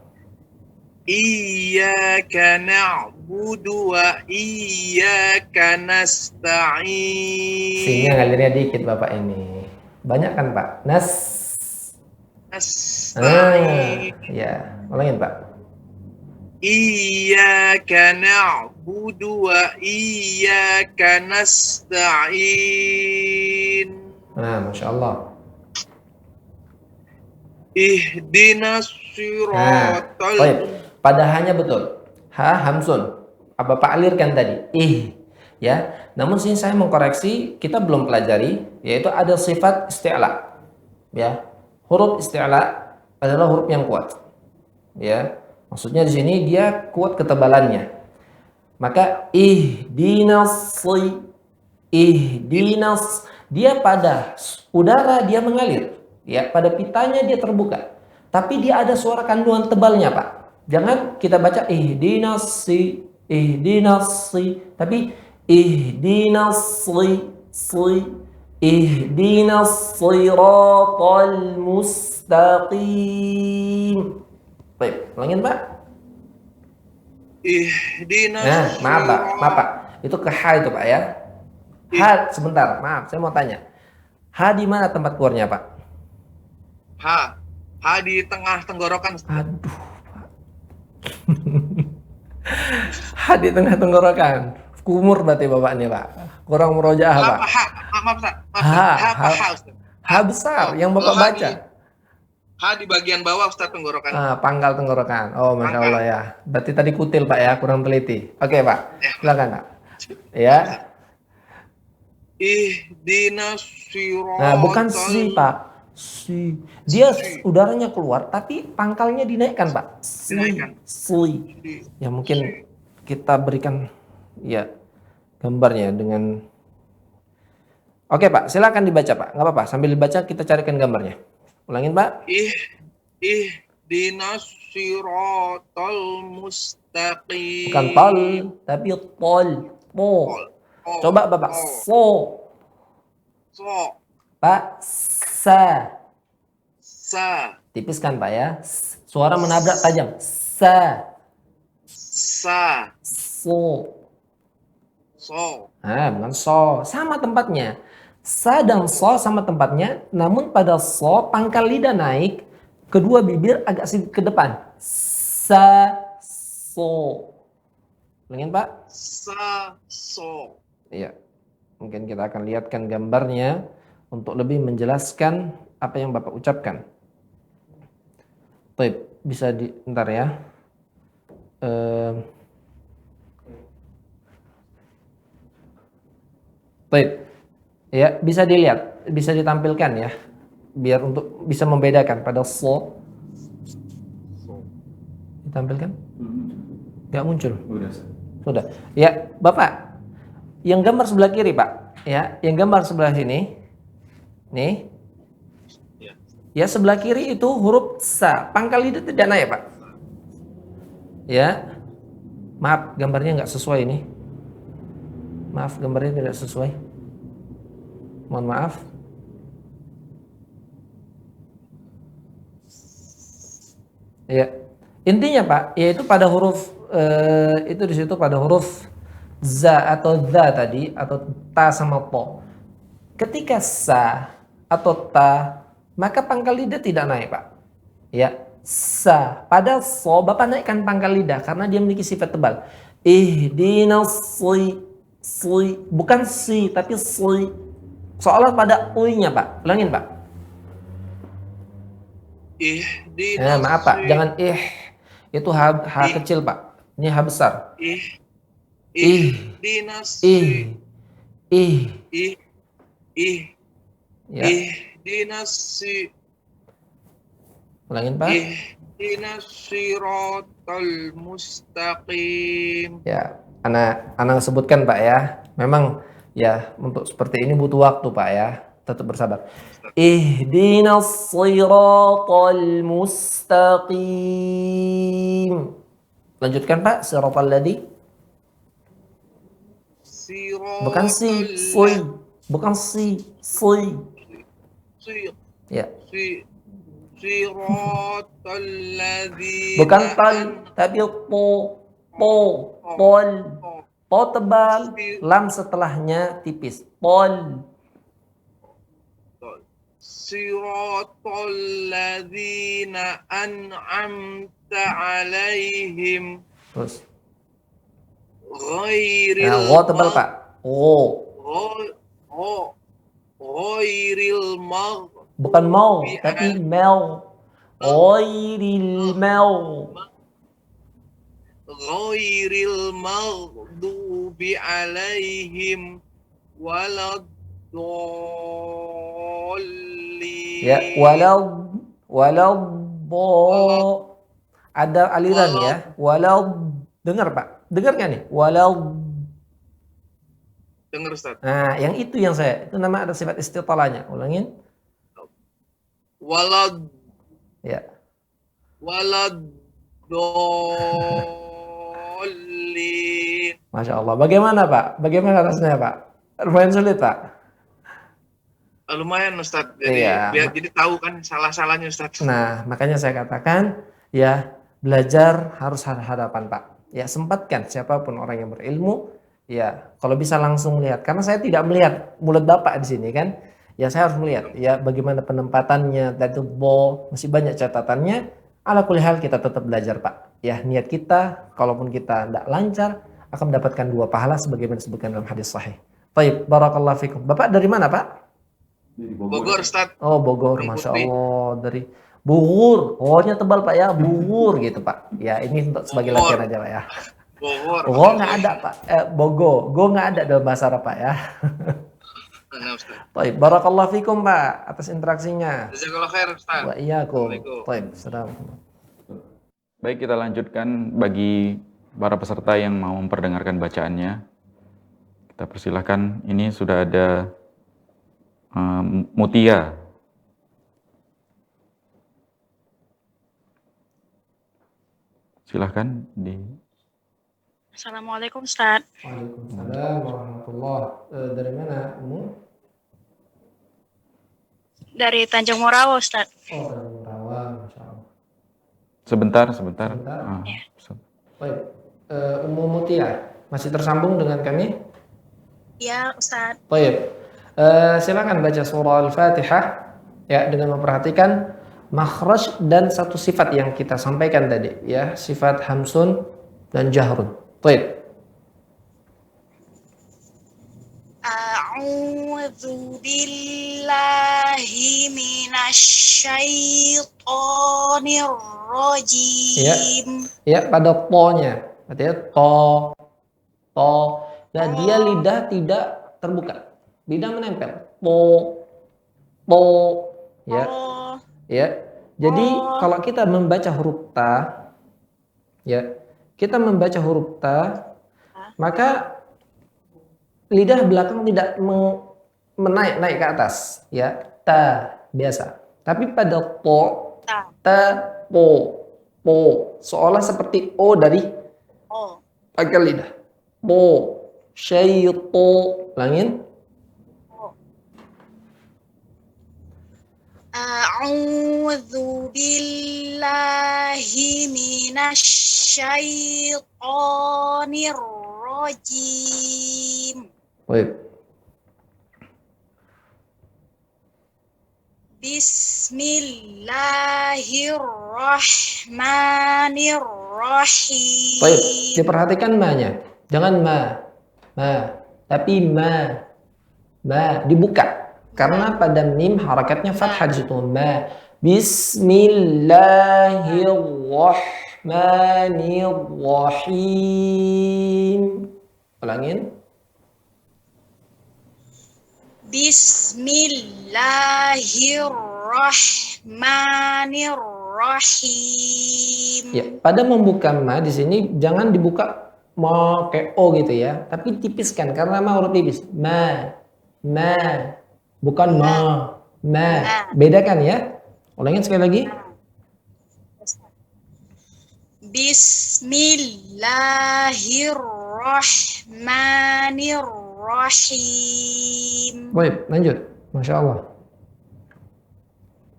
Iyyaka na'budu wa iyyaka nasta'in. Sehingga ngalirnya dikit, Bapak ini. Banyak kan, Pak? Nas. nasta'in. Ya, ulangin Pak. Iyyaka na'budu wa iyyaka nasta'in. Masya Allah. Ihdinas Baik. siratal. Pada hanya betul. Hamsun. Apa Pak alirkan tadi? Ya. Namun sini saya mengkoreksi, kita belum pelajari, yaitu ada sifat isti'la. Ya. Huruf isti'la adalah huruf yang kuat. Ya. Maksudnya di sini dia kuat ketebalannya. Maka ihdinas, dia pada udara dia mengalir. Ya, pada pitanya dia terbuka. Tapi dia ada suara kandungan tebalnya, Pak. Jangan kita baca ihdinas, tapi ihdinas, ihdinas siratal mustaqim. Baik, ulangin Pak. Ihdinas Maaf Pak. Itu ke ha itu Pak ya. Ha, sebentar, maaf, saya mau tanya. Ha di mana tempat keluarnya Pak? Ha di tengah tenggorokan. Aduh, Pak. Ha di tengah tenggorokan. Kumur berarti Bapak ini Pak. Kurang murojaah Pak. Maaf Ustaz. Ha besar yang Bapak baca. Ha di bagian bawah Ustaz tenggorokan. Pangkal tenggorokan. Oh, Masya Allah ya. Berarti tadi kutil Pak ya, kurang teliti. Oke Pak, silakan Pak. Ya. Ihdinas siratal. Bukan si Pak. Si. Dia udaranya keluar, tapi pangkalnya dinaikkan Pak. Si. Ya mungkin kita berikan ya gambarnya dengan. Oke Pak, silakan dibaca Pak. Nggak apa-apa. Sambil dibaca kita carikan gambarnya. Ulangin Pak. Ihdinas siratal mustaqim. Bukan tol, tapi tol. Coba Bapak. So. Pak. Sa. Tipiskan Pak ya. Suara menabrak tajam. Sa. So. Bukan so. Sama tempatnya. Sa dan so sama tempatnya, namun pada so pangkal lidah naik, kedua bibir agak sedikit ke depan. Sa, so. Ulangin Pak. Sa, so. Iya. Mungkin kita akan lihatkan gambarnya untuk lebih menjelaskan apa yang Bapak ucapkan. Baik, bisa ntar ya. Baik. Ya, bisa dilihat, bisa ditampilkan ya. Biar untuk bisa membedakan pada so. Ditampilkan? Nggak muncul. Sudah. Ya, Bapak. Yang gambar sebelah kiri, Pak. Ya, yang gambar sebelah sini. Nih. Ya, sebelah kiri itu huruf sa. Pangkal lidah tidak naik, Pak. Ya. Maaf, gambarnya nggak sesuai ini. Maaf, gambarnya tidak sesuai. Mohon maaf. Ya. Intinya, Pak, yaitu pada huruf itu di situ pada huruf za atau za tadi atau ta sama po. Ketika sa atau ta, maka pangkal lidah tidak naik, Pak. Ya, sa. Pada so, Bapak naikkan pangkal lidah karena dia memiliki sifat tebal. Ihdinas si, bukan si, tapi si. Soalnya pada u-nya, Pak. Ulangin, Pak. Maaf, Pak. Jangan Itu H kecil, Pak. Ini H besar. Ihdinas si. Ulangin, Pak. Ihdinas siratal mustaqim. Ya, anak sebutkan, Pak ya. Memang ya, untuk seperti ini butuh waktu, Pak ya. Tetap bersabar. Ihdinas siratal mustaqim. Lanjutkan, Pak. Siratal ladzi. Bukan si. Bukan si. Ya. Siratal ladzi. Bukan tal, tapi tol. Po tebal, lam setelahnya tipis. Pol. siratal ladzina an'amta alaihim Terus. ghairil Nah, gho tebal Pak. Gho. ghairil Bukan mau, maghdubi tapi mel. Ghairil mel. ghairil maghdubi alaihim waladdallin. Ya, walau bo. Ada aliran ya. Walau, dengar Pak. Dengar nggak nih? Walau. Dengar Ustaz. Nah, yang itu itu nama ada sifat istitalahnya. Ulangin. Walad Ya. waladdallin. Masya Allah. Bagaimana Pak? Bagaimana rasanya Pak? Lumayan sulit Pak. Lumayan Ustaz. Jadi Iya. jadi tahu kan salah-salahnya Ustaz. Nah, makanya saya katakan ya belajar harus hadapan Pak. Ya sempatkan siapapun orang yang berilmu. Ya kalau bisa langsung melihat. Karena saya tidak melihat mulut Bapak di sini kan. Ya saya harus melihat ya bagaimana penempatannya. Tadi masih banyak catatannya. Ala kulli hal kita tetap belajar Pak. Ya niat kita, kalaupun kita tidak lancar, akan mendapatkan 2 pahala sebagaimana disebutkan dalam hadis sahih. Baik, barakallahu fikum. Bapak dari mana Pak? Bogor Ustaz. Oh Bogor, Dari Masya Putri. Allah. Dari Bugur, oh-nya tebal Pak ya, Bugur gitu Pak. Ya ini untuk sebagai Bogor. latihan aja Pak ya. Bogor. Oh nggak ada Pak, Go nggak ada dalam bahasa Arab Pak ya. Nah, Ustaz. Baik, barakallahu fikum Pak atas interaksinya. Jazakallahu khair Ustaz. Wa iyyakum. Assalamualaikum. Baik, assalamualaikum. Baik, kita lanjutkan bagi para peserta yang mau memperdengarkan bacaannya. Kita persilahkan, ini sudah ada Mutia. Silahkan di. Assalamualaikum Ustaz. Waalaikumsalam warahmatullah. Dari mana kamu? Dari Tanjung Morawa Ustaz. Oh dari Murawa, Masya Allah. Sebentar. Sebentar. Ya. Baik, Ummu Mutia masih tersambung dengan kami? Ya Ustaz. Baik, silakan baca surah Al-Fatihah ya dengan memperhatikan makhraj dan satu sifat yang kita sampaikan tadi ya, sifat hamsun dan jahrun. Baik. A'udzu billahi minasyaitonir rajim. Ya pada to-nya, berarti ya, to. Nah dia lidah tidak terbuka, lidah menempel. To, ya. Oh, Ya, jadi kalau kita membaca huruf ta, ya, kita membaca huruf ta, maka lidah belakang tidak menaik ke atas, ya, ta biasa. Tapi pada to, ta, po, seolah seperti o dari oh, pakai lidah. Po, syaitu, langin. A'udzu billahi minasyaitonir rajim. Baik. Bismillahirrahmanirrahim. Baik, diperhatikan ma-nya. Jangan tapi ma dibuka. Karena pada mim harakatnya fathah di situ. Ma. Bismillahirrahmanirrahim. Ulangin. Bismillahirrahmanirrahim. Ya, pada membuka ma di sini jangan dibuka ma kayak o gitu ya, tapi tipiskan karena ma huruf tipis. Ma. Bukan ma. Bedakan ya. Ulangin sekali lagi. Bismillahirrahmanirrahim. Baik, lanjut. Masya Allah.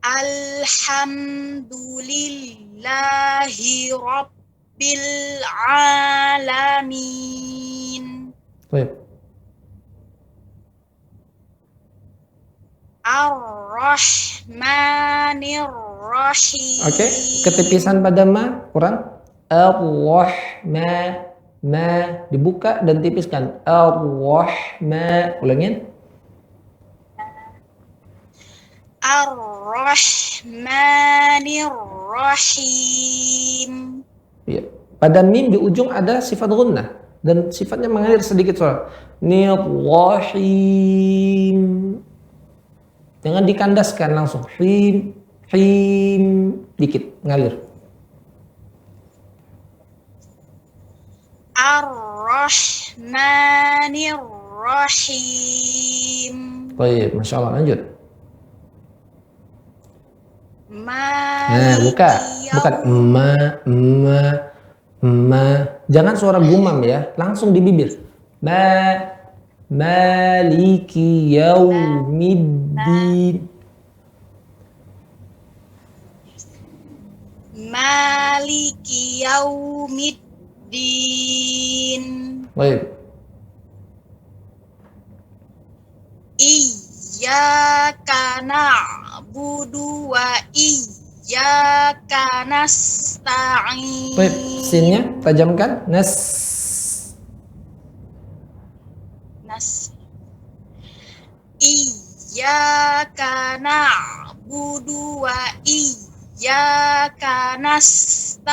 Alhamdulillahi Rabbil Alamin. Baik. Ar-Rahmanir Rahim. Oke, ketipisan pada ma kurang. Ar-Rahma, ma dibuka dan tipiskan. Ar-Rahma, ulangin. Ar-Rahmanir Rahim. Ya. Pada mim di ujung ada sifat gunnah dan sifatnya mengalir sedikit suara. Nir-Rahim. Jangan dikandaskan langsung. Him, him, dikit ngalir. Ar-Rahmanir Rahim. Baik, Masya Allah, lanjut. Maliki Bukan jangan suara gumam ya, langsung di bibir. Maliki yaumiddin. Maliki yaumiddin. Baik. Iyyaka na'budu wa iyyaka nasta'in. Baik, sinnya tajamkan. Nas. Iyyaka na'budu wa iyyaka nasta'in.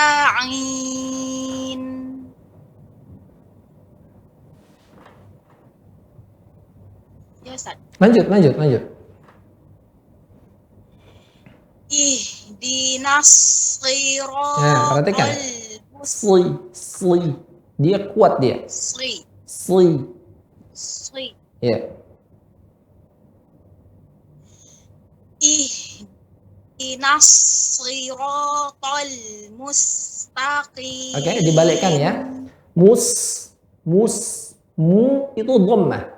Ya, Ustaz. Lanjut. Ihdinas siratal Nah, perhatikan. Sli. Dia kuat dia. Sri. Ya. Ihdinas siratal mustaqim. Oke, dibalikkan ya. Mu itu dhammah.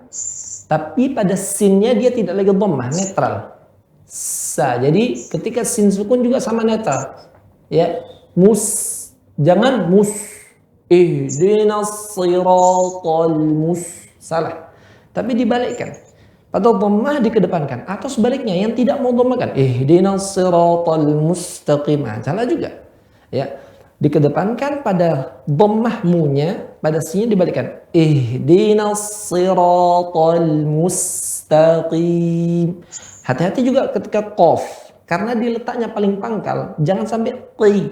Tapi pada sinnya dia tidak lagi dhammah, netral. Jadi ketika sin sukun juga sama netral. Ya, jangan ihdinas siratal salah. Tapi dibalikkan. Pada dhammah dikedepankan atau sebaliknya yang tidak mau dhammahkan ihdinas siratal mustaqim. Salah juga. Ya. Dikedepankan pada dhammah mu-nya, pada sinnya dibalikkan ihdinas siratal mustaqim. Hati-hati juga ketika qaf karena diletaknya paling pangkal, jangan sampai qi.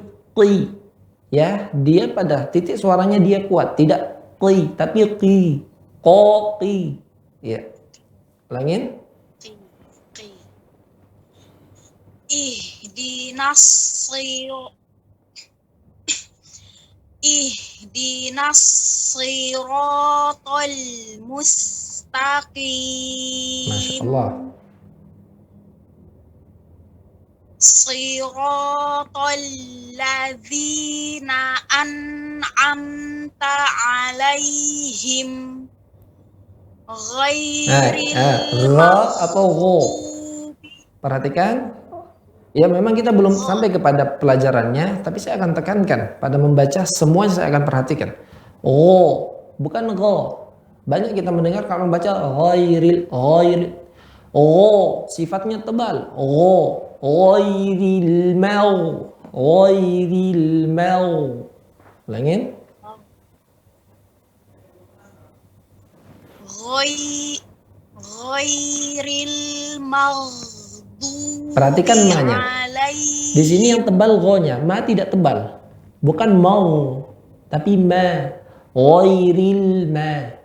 Ya, dia pada titik suaranya dia kuat, tidak qi tapi qi. Qi. Ya. Ulangin. Ihdinas siratal mustaqim. Masya Allah. Siratal ladzina an'amta alaihim ghairil atau gho. Perhatikan. Ya memang kita belum sampai kepada pelajarannya, tapi saya akan tekankan pada membaca semua saya akan perhatikan. Oh, bukan gho. Banyak kita mendengar kalau membaca ghairil. Oh, sifatnya tebal. Oh, ghairil mau. Ulangin. Ghairil mau. Perhatikan ma-nya. Di sini yang tebal gho-nya, ma tidak tebal. Bukan mau, tapi ma. Ghairil ma.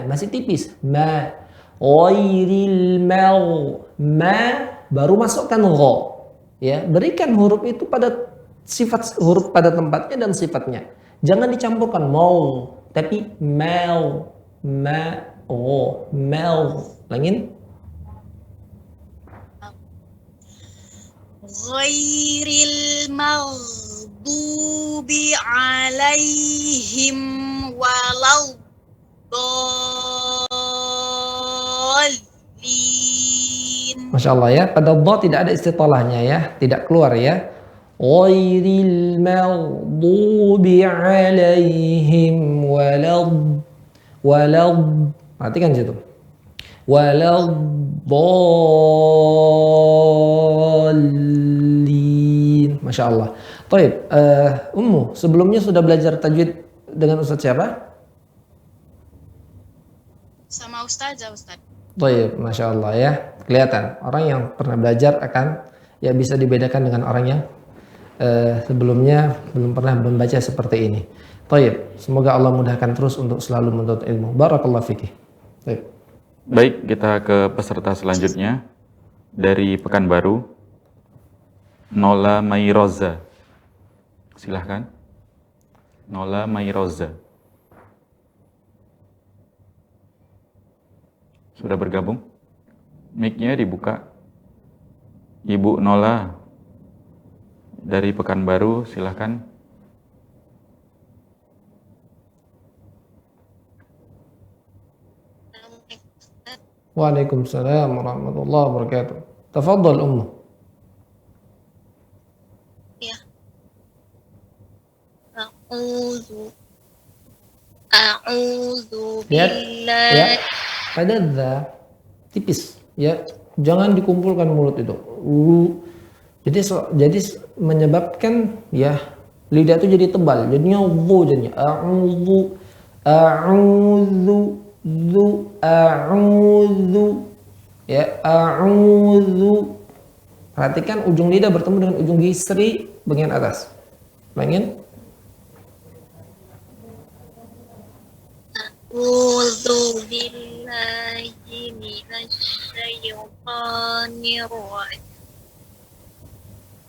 Masih tipis. Ma. Ghairil mau. Ma baru masukkan gho. Ya, berikan huruf itu pada sifat huruf pada tempatnya dan sifatnya. Jangan dicampurkan mau, tapi mau. Mau. Langin. Ghairil maghdubi alaihim waladdallin. Masya Allah ya, pada dha tidak ada istitalahnya ya, tidak keluar ya. Ghairil maghdubi alaihim walad. Perhatikan situ. Walad Dhalin. Masya Allah. Taib, Ummu, sebelumnya sudah belajar tajwid dengan Ustadz siapa? Sama Ustazah, Ustaz. Taib, Masya Allah ya. Kelihatan, orang yang pernah belajar akan ya bisa dibedakan dengan orang yang sebelumnya belum pernah membaca seperti ini. Taib, semoga Allah mudahkan terus untuk selalu menuntut ilmu. Barakallahu fikih. Taib. Baik, kita ke peserta selanjutnya dari Pekanbaru, Nola Mairoza. Silahkan. Nola Mairoza. Sudah bergabung? Mic-nya dibuka. Ibu Nola dari Pekanbaru, silahkan. Waalaikumsalam warahmatullahi wabarakatuh. Tafadhal Ummu. Ya. A'udzu Lihat, ya. billahi Pada dza tipis, ya. Jangan dikumpulkan mulut itu. Jadi menyebabkan ya lidah itu jadi tebal. Jadinya wu jadinya. A'udzu ya, a'udzu. Perhatikan ujung lidah bertemu dengan ujung gisri bagian atas. Ulangin. A'udzu billahi minasyaitonir rajim.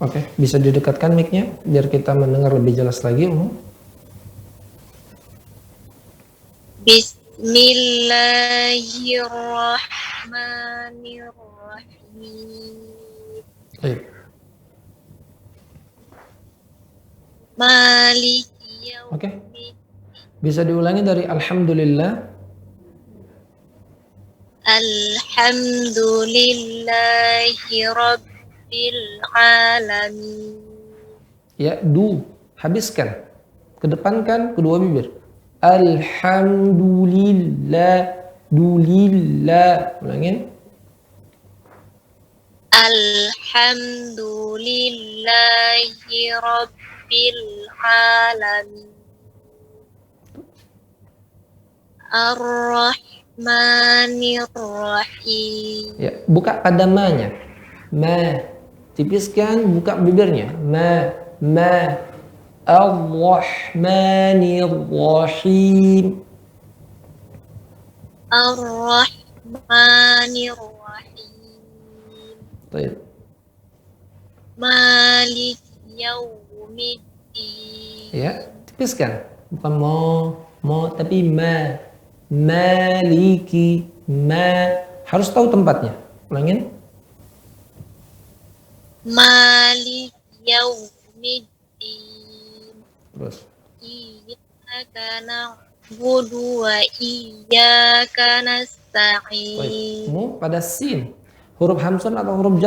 Oke, bisa didekatkan mic-nya biar kita mendengar lebih jelas lagi, Ummu. Bismillahirrahmanirrahim. Baik. Maliki Oke. yaumiddin. Bisa diulangi dari alhamdulillah. Alhamdulillahi rabbil alamin. Ya, habiskan. Kedepankan kedua bibir. Alhamdulillah, Ulangin. Alhamdulillahi rabbil alamin. Ar-Rahmanir-Rahim. Ya, buka pada ma-nya. Ma. Tipiskan, buka bibirnya. Ma. Ar-Rahmanir-Rahim. Ar-Rahmanir-Rahim. Baik. Malik yaumiddin. Ya, tipiskan. Bukan mo tapi ma. Maliki, harus tahu tempatnya. Ulangin. Malik yaumiddin. Terus. Iyyaka na'budu wa iyyaka nasta'in. Baik. Pada sin. Huruf hamzah atau huruf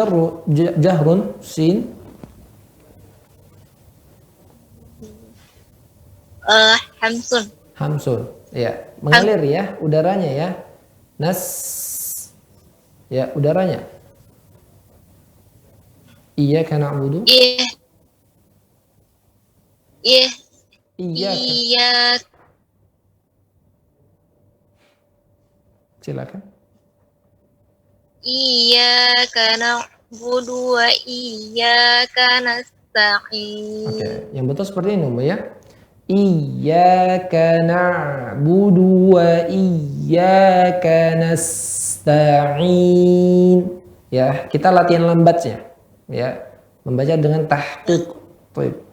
jahrun, sin. Hamsun. Hamzun. Ya, mengalir ya udaranya ya. Nas. Ya, udaranya. Iyyaka na'budu. Iyyaka. Silakan. Iyyaka na'budu wa iyyaka nasta'in. Oke, yang betul seperti ini, Mbak ya. Iyyaka na'budu wa iyyaka nasta'in. Ya, kita latihan lambatnya. Ya, membaca dengan tahqiq. Baik.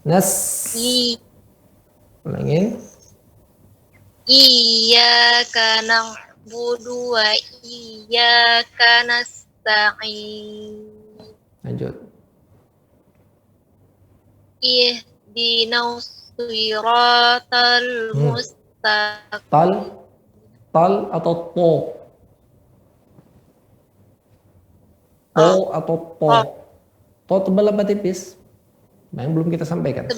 Nas. Ulangin. Iyyaka na'budu wa iyyaka nasta'in. Lanjut. Ihdinas siratal mustaqim. Tal atau to? To atau to? To tebal apa tipis? Nah, yang belum kita sampaikan.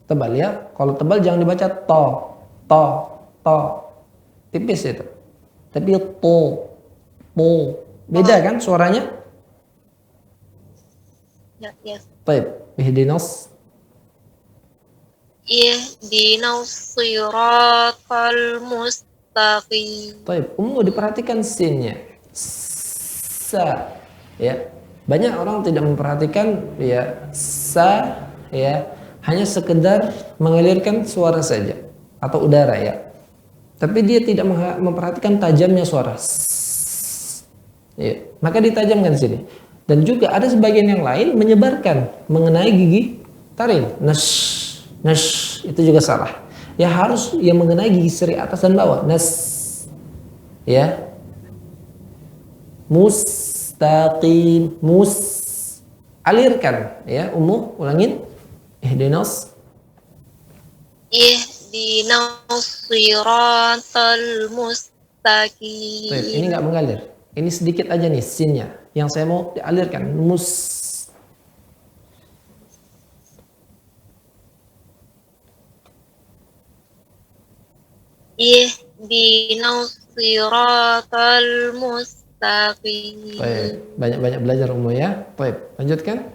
Tebal ya. Kalau tebal jangan dibaca to. Tipis itu. Tapi to. Po. Beda kan suaranya? Ya, ya. Baik. Ihdinas. Ihdinas siratal mustaqim. Baik. Diperhatikan sinnya. Sa. Ya. Banyak orang tidak memperhatikan ya sa ya, hanya sekedar mengalirkan suara saja atau udara ya. Tapi dia tidak memperhatikan tajamnya suara. Ya, maka ditajamkan di sini. Dan juga ada sebagian yang lain menyebarkan mengenai gigi taring. Nash, nash itu juga salah. Ya harus yang mengenai gigi seri atas dan bawah. Nas, ya. Mustaqim, alirkan ya. Ulangin. Ihdinas. Ihdinas siratal mustaqim. Baik, ini nggak mengalir. Ini sedikit aja nih sinnya. Yang saya mau dialirkan. Ihdinas siratal mustaqim. Baik, banyak-banyak belajar ya. Baik, lanjutkan.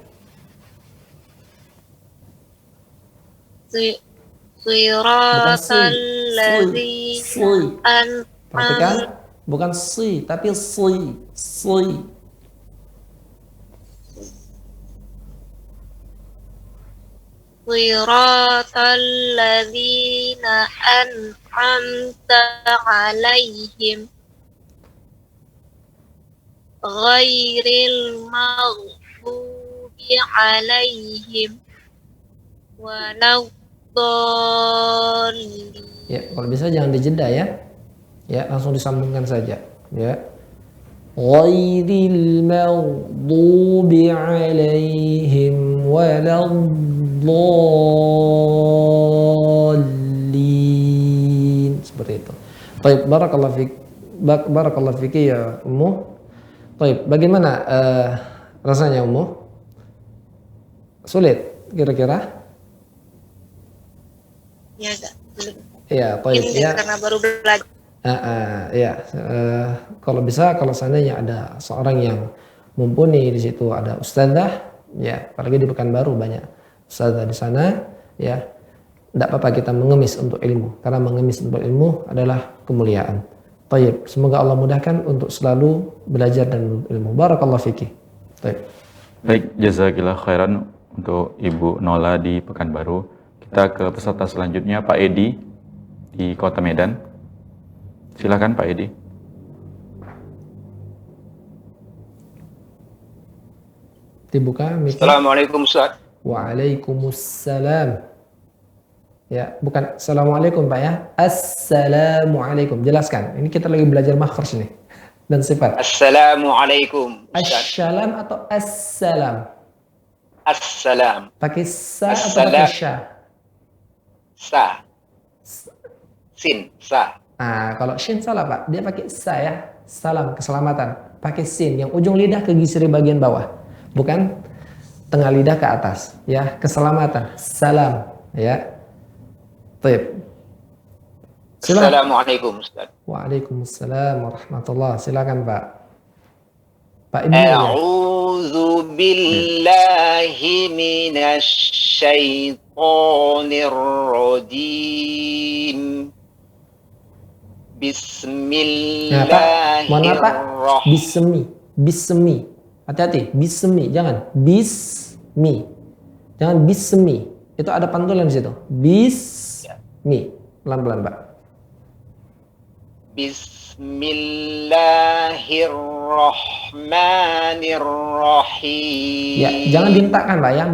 Siratal ladzina perhatikan, bukan si tapi si. Siratal ladzina an'amta 'alaihim ghairil maghdubi 'alaihim waladdallin. Ya, kalau bisa jangan dijeda ya. Ya, langsung disambungkan saja ya. Ghairil maghdubi 'alaihim waladdallin. Seperti itu. Baik, barakallahu fiki ya Ummu. Baik, bagaimana rasanya Ummu? Sulit kira-kira? Ya, belum. Ya, baik Ini ya. karena baru belajar. Kalau bisa, kalau seandainya ada seorang yang mumpuni di situ, ada ustadzah, ya, apalagi di Pekanbaru banyak ustadzah di sana, ya, tidak apa-apa kita mengemis untuk ilmu, karena mengemis untuk ilmu adalah kemuliaan. Baik, semoga Allah mudahkan untuk selalu belajar dan ilmu. Barakallahu fiki. Baik, jazakillah khairan untuk Ibu Nola di Pekanbaru. Kita ke peserta selanjutnya, Pak Edi di Kota Medan. Silakan Pak Edi. Dibuka mic. Assalamualaikum Ustaz. Waalaikumsalam. Ya, bukan assalamualaikum Pak ya. Assalamualaikum. Jelaskan. Ini kita lagi belajar makhraj nih dan sifat. Assalamualaikum Ustaz. Assalam atau assalam? Assalam. Pakai sa atau pakai sya? Sa. Sin. Sa. Kalau shin salah Pak. Dia pakai sa ya. Salam, keselamatan. Pakai sin yang ujung lidah ke gisri bagian bawah. Bukan tengah lidah ke atas. Ya, keselamatan. Salam. Ya. Baik. Assalamualaikum Ustaz. Waalaikumsalam warahmatullah. Silakan Pak. Pak Ibnu. A'udzu billahi minasy syaithanir rajim. Bismillahirrahmanirrahim. Bismi. Hati-hati. Bismi. Jangan. Bismi. Jangan bismi. Itu ada pantulan di situ. Bismi. Pelan-pelan Pak. Bismillahirrahmanirrahim. Ya, jangan dihentakkan Pak ya.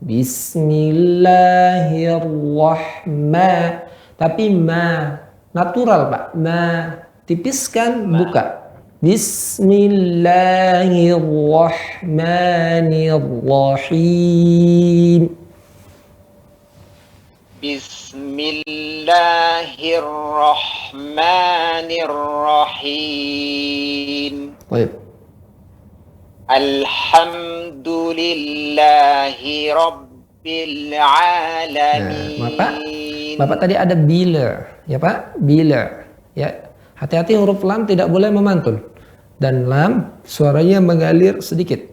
Bismillahirrahmanirrahim. Tapi natural Pak. Tipiskan, buka. Bismillahirrahmanirrahim. Bismillahirrahmanirrahim. Baik. Alhamdulillahi Rabbil Alamin. Bapak tadi ada bila, ya Pak, bila. Ya, hati-hati huruf lam tidak boleh memantul. Dan lam suaranya mengalir sedikit.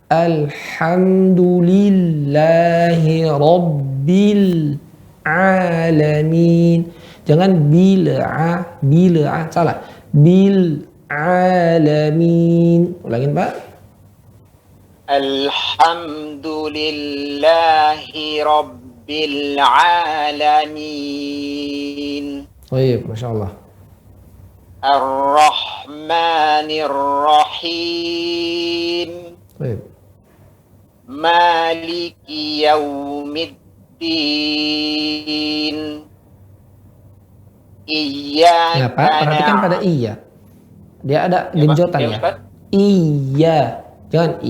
Alhamdulillahi rabbil alamin. Jangan bil'a, salah. Bil alamin. Ulangin Pak. Alhamdulillahi rabbil alamin. Baik, Masya Allah. Ar-Rahmanir Rahim. Baik. Maliki Yaumiddin. Ya Pak, perhatikan pada iya. Dia ada genjotan ya. Iya. Jangan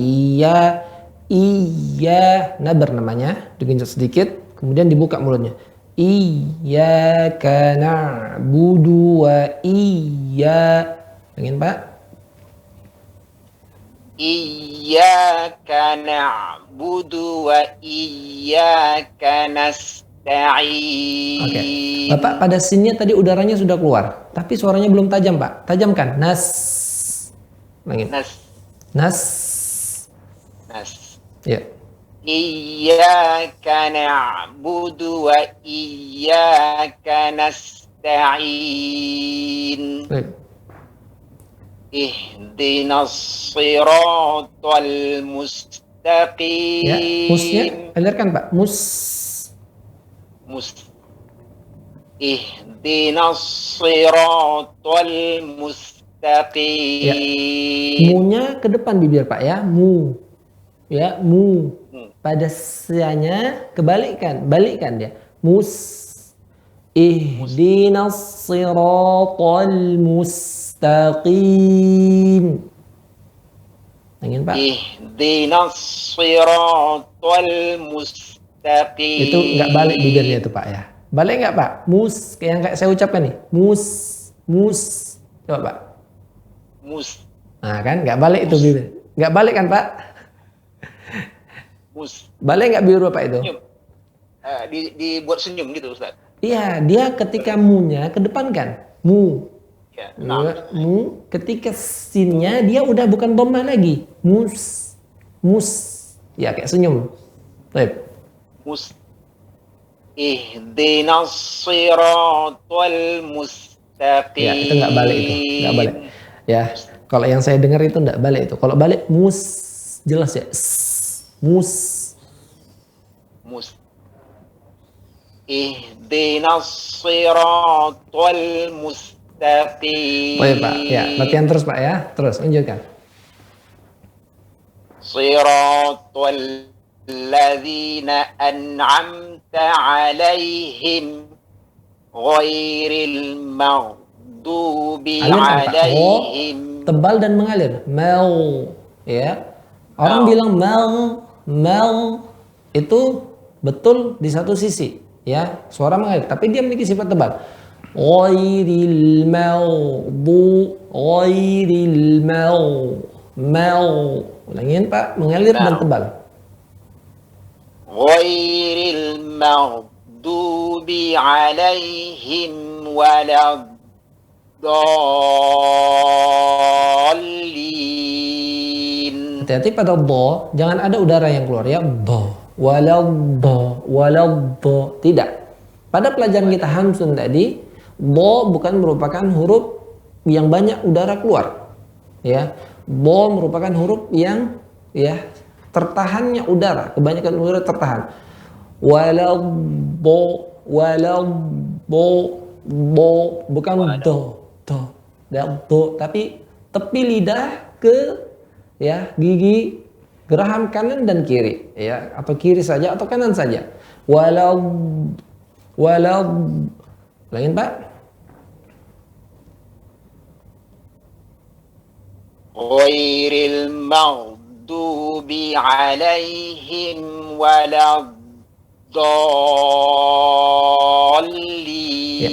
iya. Nabar namanya. Digenjot sedikit. Kemudian dibuka mulutnya. Iyyaka na'budu wa ingin Pak? Iyyaka na'budu wa iyyaka nasta'in. Oke. Bapak pada sinnya tadi udaranya sudah keluar, tapi suaranya belum tajam, Pak. Tajamkan. Nas. Ulangin. Nas. Ya. Iyyaka na'budu wa iyyaka nasta'in. Baik. Ihdinas siratal mustaqim. Ya, musnya alirkan Pak. Mus. Ihdinas siratal mustaqim. Ya. Munya ke depan bibir Pak ya. Mu. Ya, mu. Pada sianya balikkan dia. Ihdinas siratal mustaqim. Ingin Pak? Ihdinas siratal mustaqim. Itu nggak balik bibirnya itu Pak ya. Balik nggak Pak? Kayak saya ucapkan nih. Mus. Coba Pak. Nah kan nggak balik itu bibir. Nggak balik kan Pak? Balik nggak bibir Bapak itu? Dibuat senyum gitu Ustaz. Iya, dia ketika munya ke depan kan. Mu. Ya, mu. Ketika sinnya dia udah bukan dhammah lagi. Mus. Ya kayak senyum. Baik. Ihdinas siratal mustaqim. Ya, itu nggak balik itu. Nggak balik. Ya, kalau yang saya dengar itu nggak balik itu. Kalau balik jelas ya. Mus. Ihdinas siratal mustaqim. Baik Pak, ya latihan terus Pak ya. Terus lanjutkan. Siratal ladzina an'amta 'alaihim ghairil maghdubi 'alaihim. Tebal dan mengalir. Ya. Orang bilang mel itu betul di satu sisi, ya, suara mengalir, tapi dia memiliki sifat tebal. Ghairil ulangin Pak, mengalir dan tebal. Ghairil maghdubi 'alaihim waladdallin. Hati-hati pada do, jangan ada udara yang keluar ya. Do, waladdo. Tidak. Pada pelajaran kita hamsun tadi, do bukan merupakan huruf yang banyak udara keluar. Ya. Do merupakan huruf yang ya tertahannya udara, kebanyakan udara tertahan. Waladdo, bukan do, tapi tepi lidah ke ya gigi geraham kanan dan kiri ya, atau kiri saja atau kanan saja. Lain Pak. Ghairil maghdubi 'alaihim waladdallin. Ya.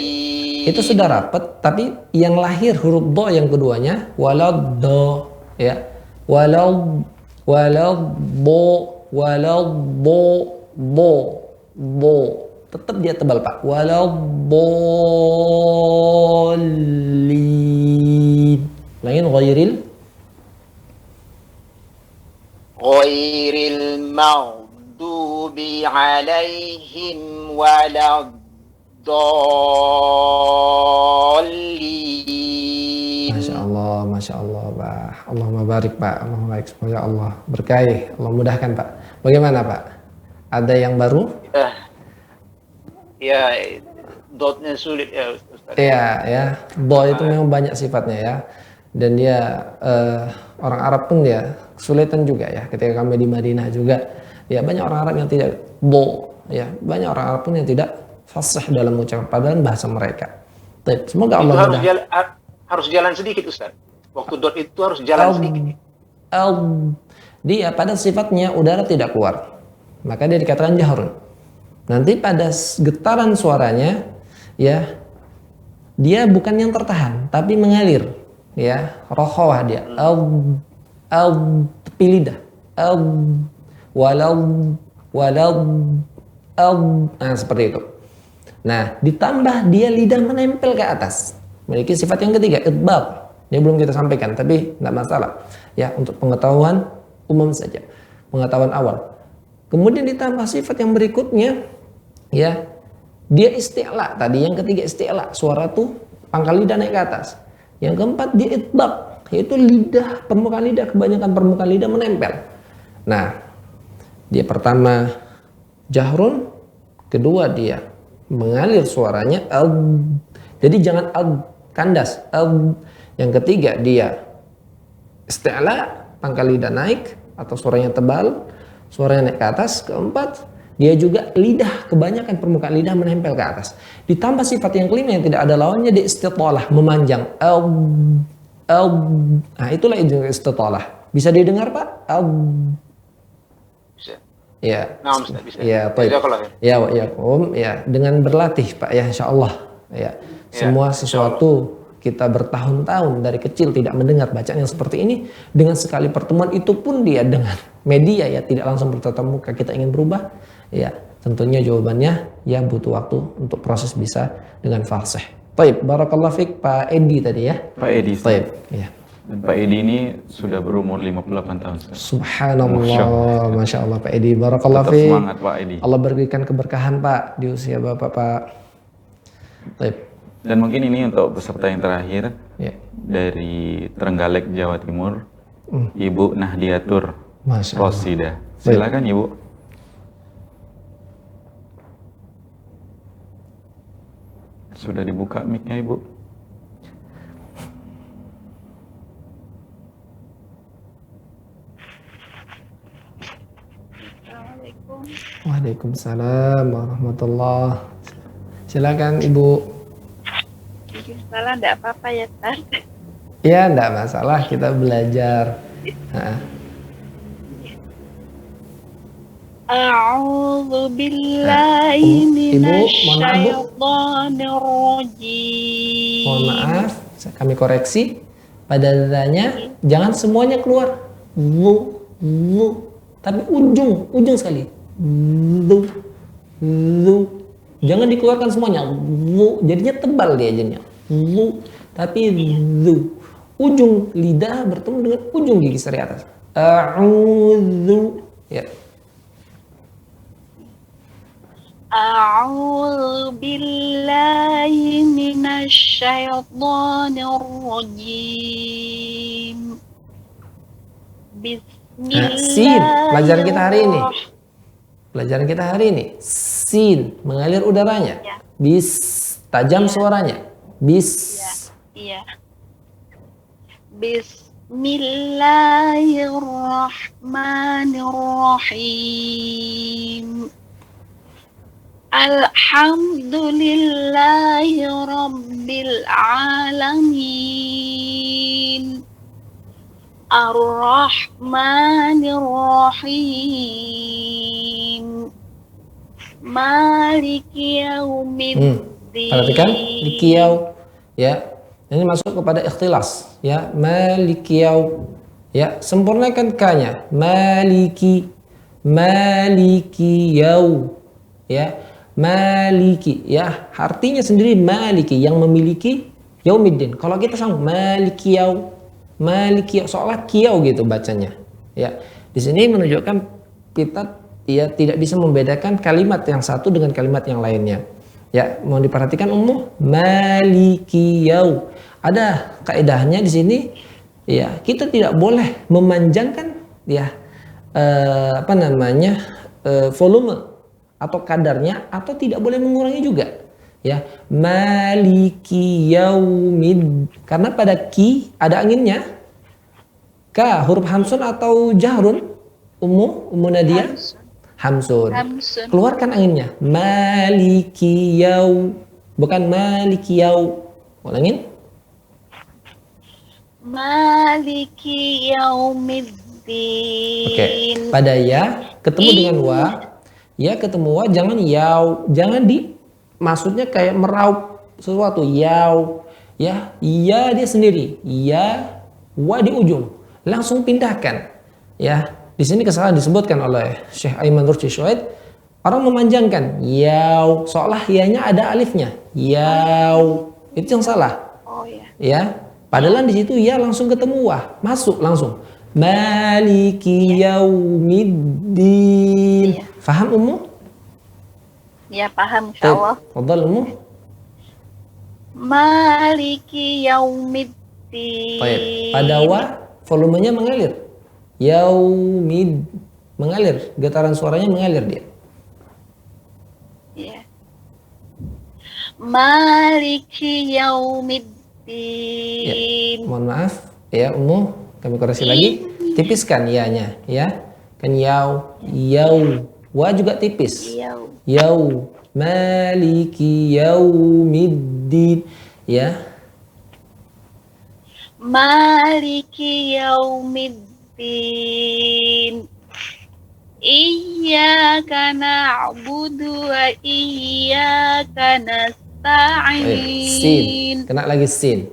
Itu sudah rapat, tapi yang lahir huruf do yang keduanya waladdo ya. Waladdo tetap dia tebal Pak. Waladdallin. Langin ghairil ghairil maghdubi alaihim waladdallin. Masya Allah, Pak. Allahumma barik, Pak. Allahumma barik. Semoga Allah berkahi, Allah mudahkan, Pak. Bagaimana, Pak? Ada yang baru? Ya, dotnya sulit ya, Ustaz. Iya, ya. Do itu memang banyak sifatnya ya. Dan dia orang Arab pun dia kesulitan juga ya. Ketika kami di Madinah juga, ya banyak orang Arab yang tidak do, ya. Banyak orang Arab pun yang tidak fasih dalam ucapan padahal bahasa mereka. Baik, semoga Allah Itu mudah. harus jalan sedikit, Ustaz. Waktu dot itu harus jalan sedikit. Dia pada sifatnya udara tidak keluar, maka dia dikatakan jahrun. Nanti pada getaran suaranya, ya, dia bukan yang tertahan, tapi mengalir, ya, rokhawah dia, tepi lidah, nah seperti itu. Nah, ditambah dia lidah menempel ke atas, memiliki sifat yang ketiga, idbaq. Ini belum kita sampaikan, tapi tidak masalah, ya, untuk pengetahuan umum saja, pengetahuan awal. Kemudian ditambah sifat yang berikutnya, ya, dia isti'la tadi, yang ketiga isti'la, suara tuh pangkal lidah naik ke atas. Yang keempat dia itbaq, yaitu lidah, permukaan lidah, kebanyakan permukaan lidah menempel. Nah, dia pertama jahrun, kedua dia mengalir suaranya, jadi jangan kandas. Yang ketiga dia isti'la, pangkal lidah naik atau suaranya tebal, suaranya naik ke atas. Keempat, dia juga lidah, kebanyakan permukaan lidah menempel ke atas. Ditambah sifat yang kelima yang tidak ada lawannya, dia istitalah, memanjang. Nah, itulah istitalah. Bisa didengar, Pak? Bisa. Ya. Nah, Ustaz, bisa. Ya, baik. Ya, ya, dengan berlatih, Pak, ya, insyaallah. Ya. Semua sesuatu kita bertahun-tahun dari kecil tidak mendengar bacaan yang seperti ini, dengan sekali pertemuan itu pun dia dengan media, ya, tidak langsung bertatap muka, kita ingin berubah, ya, tentunya jawabannya ya butuh waktu untuk proses bisa dengan fasih. Baik, barakallahu fiik Pak Edi tadi ya. Pak Edi. Baik, ya. Dan Pak Edi ini sudah berumur 58 tahun. Subhanallah, Masya Allah Pak Edi, barakallahu Tetap fiik. semangat Pak Edi. Allah berikan keberkahan Pak di usia Bapak, Pak. Baik. Dan mungkin ini untuk peserta yang terakhir, Ya. dari Trenggalek, Jawa Timur, Ibu Nahdiatur Masya Allah. Rosida. Silakan Ibu. Sudah dibuka mic-nya Ibu. Assalamualaikum. Waalaikumsalam warahmatullah. Silakan Ibu. Salah enggak apa-apa ya, Ustaz? Ya, enggak masalah, kita belajar. A'udzu billahi Ibu, mohon maaf, Bu. minasyaitonir rajim. Mohon maaf, kami koreksi. Pada dadanya jangan semuanya keluar. Lu, tapi ujung sekali. Lu. Jangan dikeluarkan semuanya. Lu, jadinya tebal dia jadinya. Lu, tapi lu. Ujung lidah bertemu dengan ujung gigi seri atas. A'udzu. Ya. A'udzu billahi minasyaitonir rajim. Sin, pelajaran kita hari ini. Pelajaran kita hari ini. Sin, mengalir udaranya. Ya. Bis, tajam suaranya. Bis. Iya. Bismillahirrahmanirrahim. Alhamdulillahi rabbil alamin. Ar-Rahmanir-Rahim. Maliki yaumiddin. Perhatikan likiyau, ya. Ini masuk kepada ikhtilas, ya. Malikiyau, ya. Sempurnakan k-nya. Maliki, malikiyau, ya. Maliki, ya. Artinya sendiri maliki, yang memiliki yaumiddin. Kalau kita sama malikiyau, Maliki, seolah kiau gitu bacanya. Ya, di sini menunjukkan kita ya tidak bisa membedakan kalimat yang satu dengan kalimat yang lainnya. Ya, mohon diperhatikan Ummu, maliki yau. Ada kaidahnya di sini. Ya, kita tidak boleh memanjangkan ya volume atau kadarnya, atau tidak boleh mengurangi juga. Ya, maliki yaumid, karena pada ki ada anginnya. Ka huruf hamsun atau jahrun? Ummu Nadia? Hamsun. Keluarkan anginnya. Maliki yau, bukan maliki yau. Ulangin. Maliki yaumiddin. Oke. Pada ya ketemu dengan wa. Ya ketemu wa, jangan yau. Jangan maksudnya kayak meraup sesuatu. Yau. Ya, iya dia sendiri. Ya, wa di ujung. Langsung pindahkan. Ya, di sini kesalahan disebutkan oleh Syekh Aiman Nursi Syuaid. Orang memanjangkan yau, seolah ianya ada alifnya. Yau. Itu yang salah. Oh ya. Ya. Padahal di situ ya langsung ketemu wah, masuk langsung. Maliki yaumiddin. Iya. Faham Ummu? Ya paham insyaallah. Fadhal Ummu. Maliki yaumiddin. Baik. Pada wa volumenya mengalir. Yaumid mengalir, getaran suaranya mengalir dia. Ya. Maliki yaumiddin. Ya, mohon maaf ya Ummu, kami koreksi lagi, tipiskan ya-nya ya, kan yau, wa juga tipis, yau, maliki yaumiddin ya, maliki yaumiddin. Iyyaka na'budu wa iyyaka nasta'in. Sin, kena lagi sin.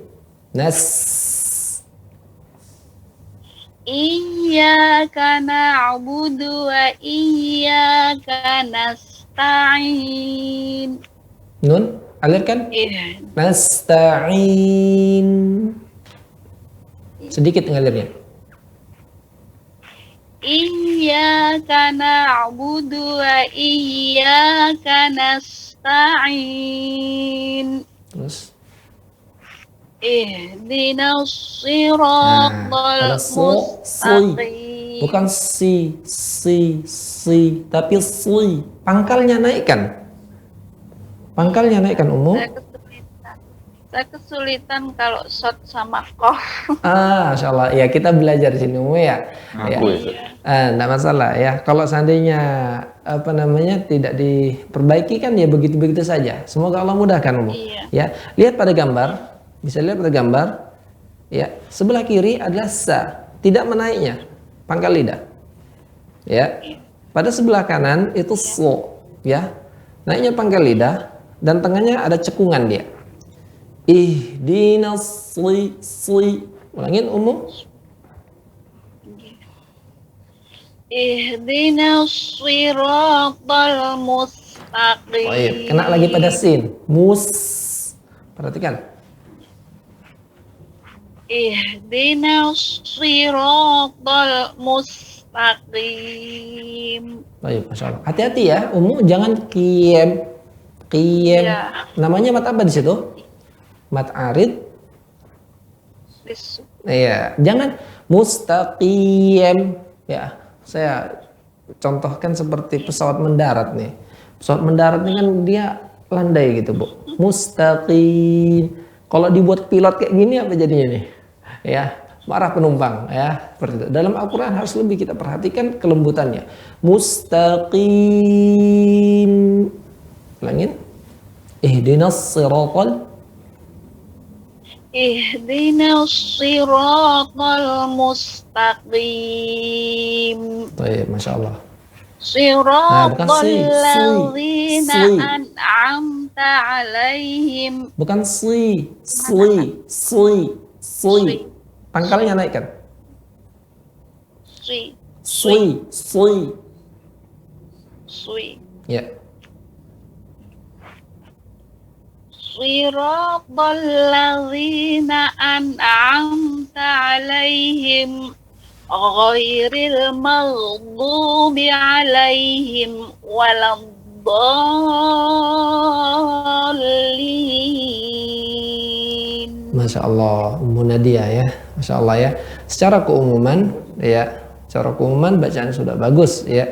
Iyyaka na'budu wa iyyaka nasta'in. Nun, alirkan. Nasta'in. Sedikit ngalirnya. Iyyaka na'budu wa iyyaka nasta'in. Terus Ihdinas siratal mustaqim. bukan si, tapi si. Pangkalnya naikkan. Umum. Saya kesulitan kalau shot sama kof. Masya Allah. Ya kita belajar di sini umum ya. Nggak masalah ya. Kalau seandainya tidak diperbaiki kan ya begitu-begitu saja. Semoga Allah mudahkan umum. Ya, lihat pada gambar. Bisa lihat pada gambar. Ya, sebelah kiri adalah sa, tidak menaiknya pangkal lidah. Ya. Pada sebelah kanan itu so, ya. Naiknya pangkal lidah dan tengahnya ada cekungan dia. Ihdinas sli. Ulangin umum. Ihdinas siratal mustaqim. Baik, kena lagi pada sin. Perhatikan. Ihdinas siratal mustaqim. Baik, Masya Allah. Hati-hati ya, jangan kiem. Ya. Namanya mat apa di situ? Mat arid. Iya, jangan mustaqim. Ya, saya contohkan seperti pesawat mendarat nih. Pesawat mendarat ini kan dia landai gitu, Bu. Mustaqim. Kalau dibuat pilot kayak gini apa jadinya nih? Ya, marah penumpang ya, seperti itu. Dalam Al-Qur'an harus lebih kita perhatikan kelembutannya. Mustaqim. Ulangin. Ihdinas siratal mustaqim. Baik, Masya Allah. Siratal ladzina an'amta alaihim. Bukan sli. Pangkalnya naikkan. Sli. Ya. siratal ladzina an'amta 'alaihim ghairil maghdubi 'alaihim waladdallin. Masya Allah, Ummu Nadia ya, Masya Allah ya. Secara keumuman bacaan sudah bagus ya,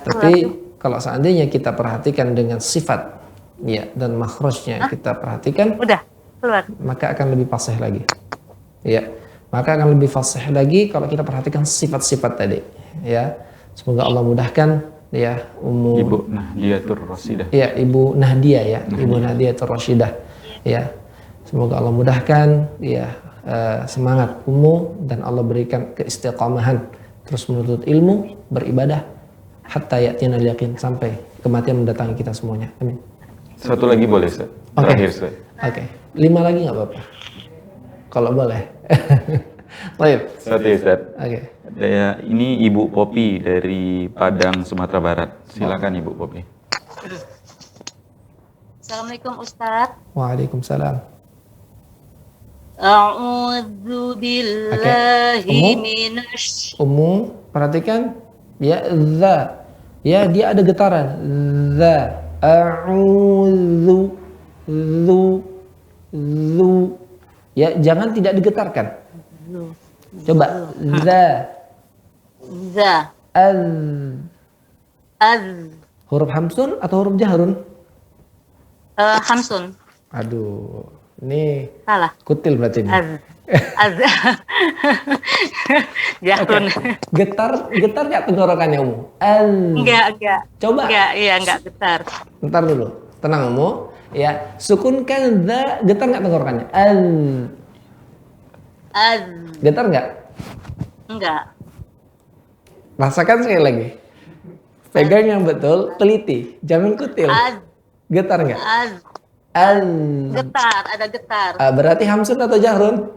Tapi kalau seandainya kita perhatikan dengan sifat ya dan makhrajnya kita perhatikan, Udah keluar. maka akan lebih fasih lagi. Ya, maka akan lebih fasih lagi kalau kita perhatikan sifat-sifat tadi. Ya, semoga Allah mudahkan ya Ibu Nahdiatur Rasidah. Ya, Ibu Nahdia ya, Ibu Nahdiatur Rasidah. Ya, semoga Allah mudahkan ya semangat Ummu dan Allah berikan keistiqamahan terus menuntut ilmu, beribadah hatta yatina yakin sampai kematian mendatangi kita semuanya. Amin. Satu lagi boleh, Ustaz? Oke. Terakhir, Ustaz. Oke. 5 lagi nggak apa-apa. Kalau boleh. Baik. Satu ya, Ustaz. Oke. Ini Ibu Popi dari Padang, Sumatera Barat. Silakan Ibu Popi. Assalamualaikum Ustadz. Waalaikumsalam. A'udzu billahi minasy Ummu, perhatikan ya za. Ya, dia ada getaran. Za. A'udzu zu. Ya, jangan tidak digetarkan. Coba za. Az. Huruf hamsun atau huruf jahrun? Hamsun. Aduh, ini Salah. kutil berarti ini. Az. Jahrun. Getar nggak tenggorokannya Ummu? Enggak. Coba. Enggak getar. Bentar dulu, tenang Ummu. Ya, sukunkan za, getar nggak tenggorokannya? Az. Getar nggak? Enggak. Rasakan sekali lagi. Pegang yang betul, teliti, jangan kutil. Az. Getar nggak? Az. Getar, ada getar. Berarti hamsun atau jahrun?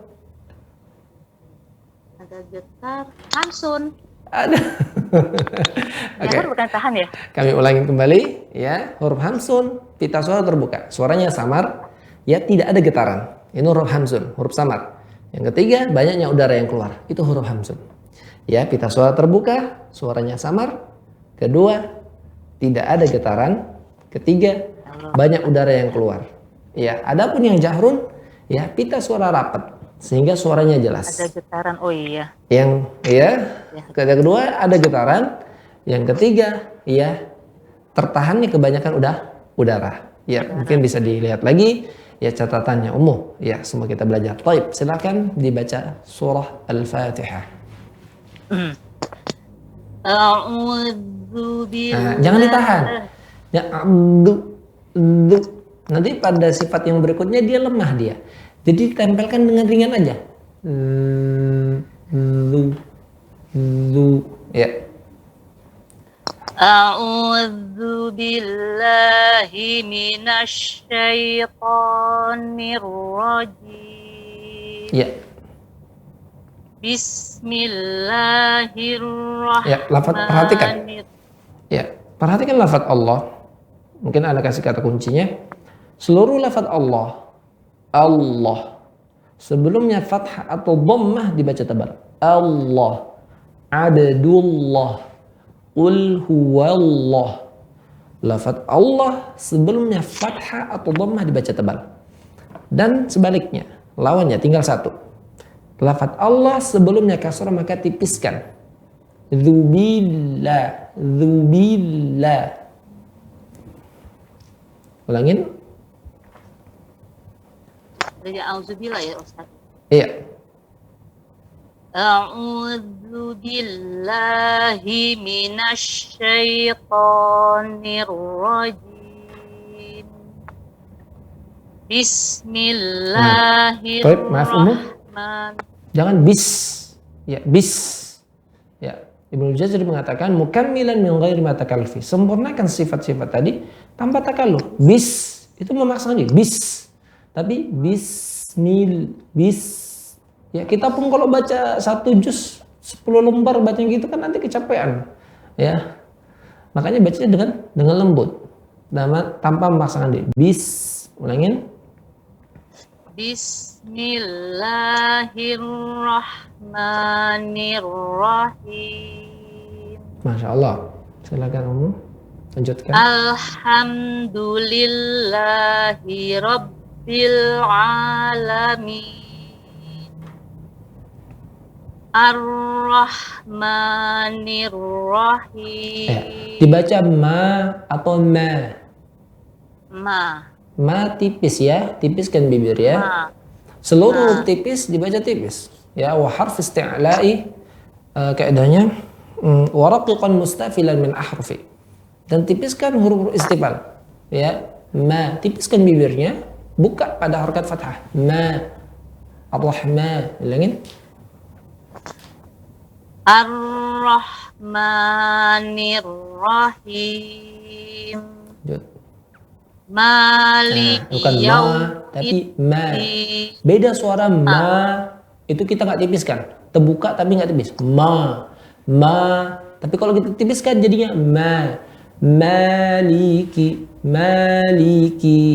Ada getar. Hamsun. Ada. Oke. Jahrun bukan tahan ya? Kami ulangi kembali ya, huruf hamsun, pita suara terbuka, suaranya samar, ya tidak ada getaran. Ini huruf hamsun, huruf samar. Yang ketiga, banyaknya udara yang keluar, itu huruf hamsun. Ya, pita suara terbuka, suaranya samar. Kedua, tidak ada getaran. Ketiga, banyak udara yang keluar. Ya, adapun yang jahrun, ya pita suara rapat sehingga suaranya jelas. Ada getaran. Oh iya. Yang kedua ada getaran, yang ketiga ya tertahannya kebanyakan udara. Ya, mungkin bisa dilihat lagi ya catatannya Ummu. Ya, semua kita belajar. Baik, silakan dibaca surah Al-Fatihah. Jangan ditahan. Ya, nanti pada sifat yang berikutnya dia lemah dia. Jadi ditempelkan dengan ringan aja. Ya. A'udzu billahi minasy syaithanir rajim. Ya. Bismillahirrahmanirrahim. Ya, lafaz perhatikan. Ya, perhatikan lafaz Allah. Mungkin Anda kasih kata kuncinya. Seluruh lafaz Allah. Sebelumnya fathah atau dhammah dibaca tebal. Allah. Abdullah. Qul huwallah. Lafaz Allah sebelumnya fathah atau dhammah dibaca tebal. Dan sebaliknya, lawannya tinggal satu. Lafaz Allah sebelumnya kasrah maka tipiskan. Dzubillah. Ulangin. Jadi auzubillah ya Ustaz. Iya. A'udzu billahi minasy syaithanir rajim. Baik, maaf Ummu. Jangan bis. Ya, bis. Ya, Ibnu Jazari mengatakan mukammilan min ghairi ma takallufi. Sempurnakan sifat-sifat tadi tanpa takalluf. Bis itu memaksakan dia. Bis. Tapi bis. Ya, kita pun kalau baca 1 juz 10 lembar baca gitu kan nanti kecapean. Ya. Makanya bacanya dengan lembut. Tanpa memaksakan dia. Bis. Ulangin. Bismillahirrahmanirrahim. Masya Allah. Silakan Ummu. Lanjutkan. Alhamdulillahi Rabbil Alamin. Ar-Rahmanir-Rahim. Dibaca ma atau ma? Ma. Ma tipis ya, tipiskan bibir ya. Ma. Seluruh tipis dibaca tipis. Ya, wa harf isti'la'i kaidahnya wa raqiqan mustafilan min ahrufi. Dan tipiskan huruf istifal. Ya, ma, tipiskan bibirnya, buka pada harakat fathah. Ma. Ar-Rahman. Ulangin. Ar-Rahmanir-Rahim. Lanjut. Maliki Bukan ma, tapi ma. Beda suara ma, itu kita nggak tipiskan. Terbuka tapi nggak tipis. Ma. Tapi kalau kita tipiskan jadinya ma. Maliki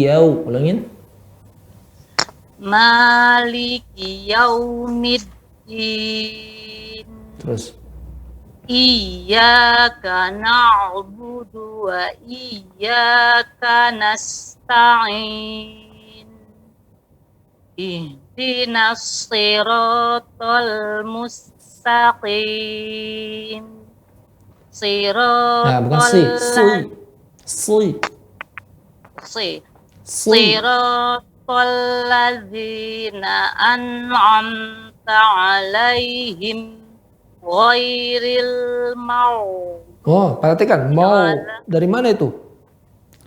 yau. Ulangin. Maliki yaumiddin. Terus. Iyyaka na'budu wa iyyaka nasta'in. Ihdinas siratal mustaqim. Nah, bukan si. Siratal ladzina an'amta 'alaihim ghairil maghdubi. Oh, perhatikan. Mau. Dari mana itu?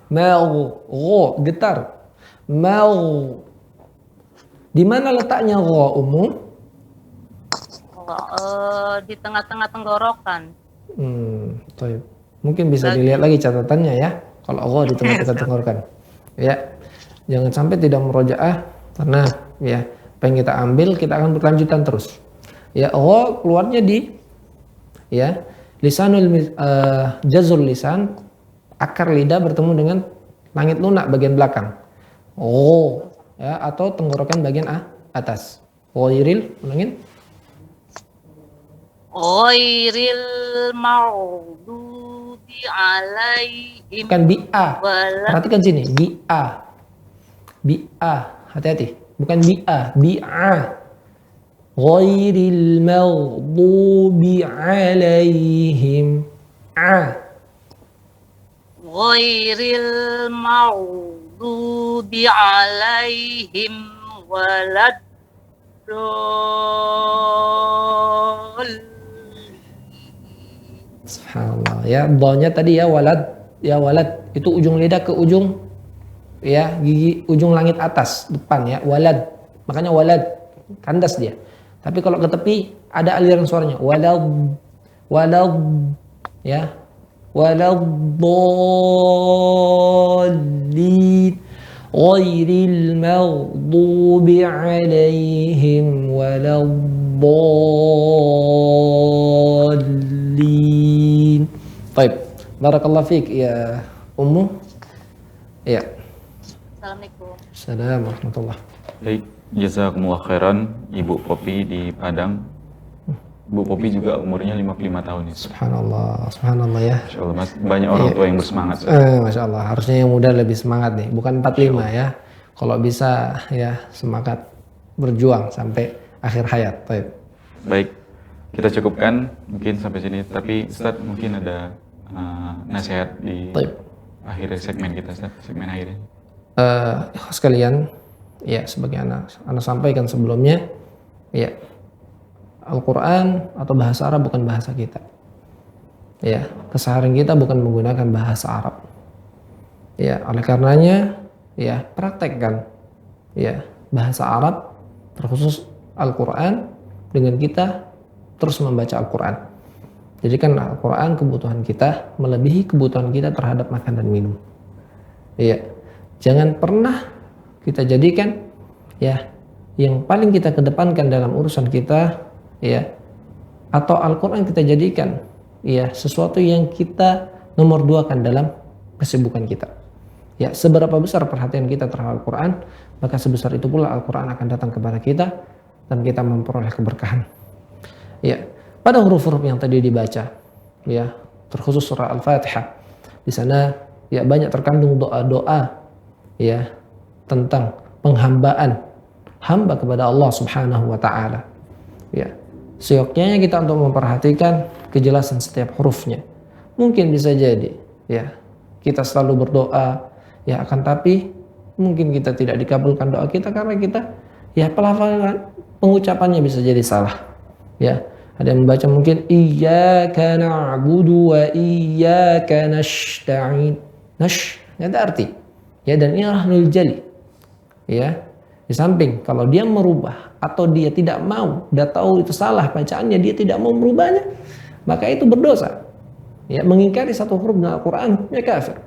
Mau. Gho. Getar. Mau. Di mana letaknya gho, Ummu? Di tengah-tengah tenggorokan. Baik. Mungkin bisa dilihat lagi catatannya ya. Kalau gho di tengah-tengah tenggorokan. Ya. Jangan sampai tidak murojaah karena ya, apa yang kita ambil kita akan berkelanjutan terus. Ya, gho keluarnya di ya, lisanul jazul lisan, akar lidah bertemu dengan langit lunak bagian belakang. Oh, ya, atau tenggorokan bagian atas. Ghairil, ulangin. Ghairil maghdubi 'alaihim. Bukan bi'a. Perhatikan sini, bi'a. Bi'a, hati-hati. Bukan bi'a, bi'a. Ghairil maghdubi 'alaihim. Ghairil maghdubi 'alaihim waladdallin. Subhanallah. Ya, dhalnya tadi ya walad, itu ujung lidah ke ujung ya gigi ujung langit atas depan ya, walad. Makanya walad kandas dia. Tapi kalau ke tepi ada aliran suaranya walad ya, waladdallin ghairil maghdubi 'alaihim waladdallin. Baik, barakallahu fiik ya Ummu. Ya. Assalamualaikum. Assalamualaikum warahmatullahi. Baik, jazakumullah khairan Ibu Popi di Padang. Ibu Popi juga umurnya 55 tahun ya. Subhanallah ya. Masya Allah, Mas. Banyak orang tua yang bersemangat. Masya Allah, harusnya yang muda lebih semangat nih, bukan 45 ya. Kalau bisa ya semangat berjuang sampai akhir hayat. Baik, kita cukupkan mungkin sampai sini. Tapi Ustadz mungkin ada nasihat di akhir segmen kita, Ustadz, segmen akhirnya. Sekalian, ya sebagai anak sampaikan sebelumnya, ya Al-Quran atau bahasa Arab bukan bahasa kita. Ya, keseharian kita bukan menggunakan bahasa Arab. Ya, oleh karenanya, ya praktekkan ya bahasa Arab, terkhusus Al-Quran dengan kita terus membaca Al-Quran. Jadikan Al-Quran kebutuhan kita melebihi kebutuhan kita terhadap makan dan minum. Ya, jangan pernah kita jadikan ya yang paling kita kedepankan dalam urusan kita ya, atau Al-Quran kita jadikan ya sesuatu yang kita nomor duakan dalam kesibukan kita. Ya, seberapa besar perhatian kita terhadap Al-Quran, maka sebesar itu pula Al-Quran akan datang kepada kita dan kita memperoleh keberkahan. Ya, pada huruf-huruf yang tadi dibaca, ya, terkhusus surah Al-Fatihah, di sana ya banyak terkandung doa-doa ya tentang penghambaan hamba kepada Allah Subhanahu wa taala. Ya, seyogyanya kita untuk memperhatikan kejelasan setiap hurufnya. Mungkin bisa jadi ya kita selalu berdoa ya, akan tapi mungkin kita tidak dikabulkan doa kita karena kita ya pelafalan pengucapannya bisa jadi salah. Ya, ada yang membaca mungkin iyyaka na'budu wa iyyaka nasta'in. Nash, ada arti. Ya, dan ini rahlul jali. Ya, di samping kalau dia merubah atau dia tidak mau, udah tahu itu salah bacaannya, dia tidak mau merubahnya, maka itu berdosa. Ya, mengingkari satu huruf dalam Al-Quran, ya kafir.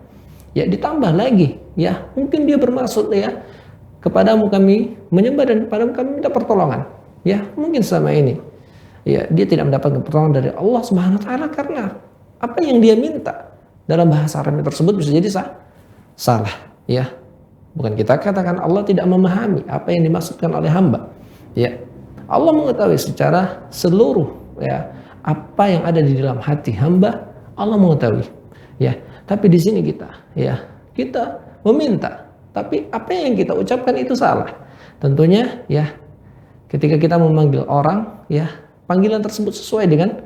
Ya, ditambah lagi, ya mungkin dia bermaksud ya kepadamu kami menyembah dan kepadamu kami minta pertolongan. Ya, mungkin selama ini ya dia tidak mendapatkan pertolongan dari Allah Subhanahu wa taala karena apa yang dia minta dalam bahasa Arab tersebut bisa jadi salah. Ya, bukan kita katakan Allah tidak memahami apa yang dimaksudkan oleh hamba. Ya, Allah mengetahui secara seluruh ya apa yang ada di dalam hati hamba. Allah mengetahui, ya. Tapi di sini kita meminta, tapi apa yang kita ucapkan itu salah. Tentunya, ya, ketika kita memanggil orang, ya, panggilan tersebut sesuai dengan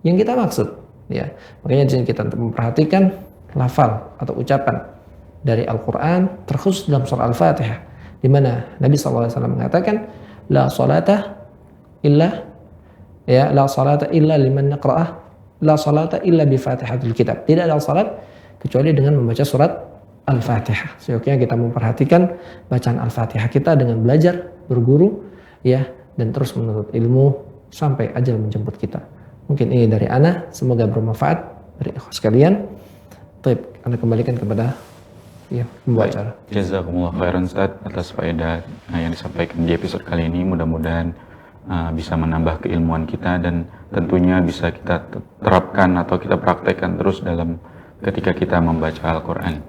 yang kita maksud, ya. Makanya di sini kita memperhatikan lafal atau ucapan dari Al-Quran, terkhusus dalam surah Al-Fatihah, di mana Nabi SAW mengatakan, la salata illa liman naqra'ah. La salata illa bi fatihatul kitab. Tidak ada salat kecuali dengan membaca surat Al-Fatihah. Seyogyanya kita memperhatikan bacaan Al-Fatihah kita dengan belajar, berguru, ya, dan terus menuntut ilmu sampai ajal menjemput kita. Mungkin ini dari ana, semoga bermanfaat dari ikhwas sekalian. Baik, Anda kembalikan kepada ya, pembaca. Jazakumullah khairan Ustaz atas faedah yang disampaikan di episode kali ini. Mudah-mudahan bisa menambah keilmuan kita dan tentunya bisa kita terapkan atau kita praktekkan terus dalam ketika kita membaca Al-Quran.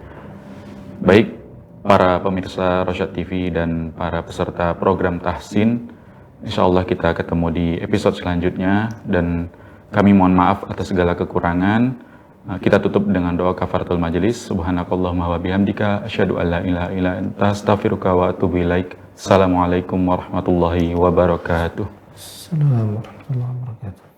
Baik para pemirsa Rosyad TV dan para peserta program Tahsin, insya Allah kita ketemu di episode selanjutnya dan kami mohon maaf atas segala kekurangan. Kita tutup dengan doa kafaratul majelis. Subhanakallahumma wa bihamdika asyhadu an la ilaha illa anta astaghfiruka wa atubu ilaik. Assalamualaikum warahmatullahi wabarakatuh. Assalamualaikum warahmatullahi wabarakatuh.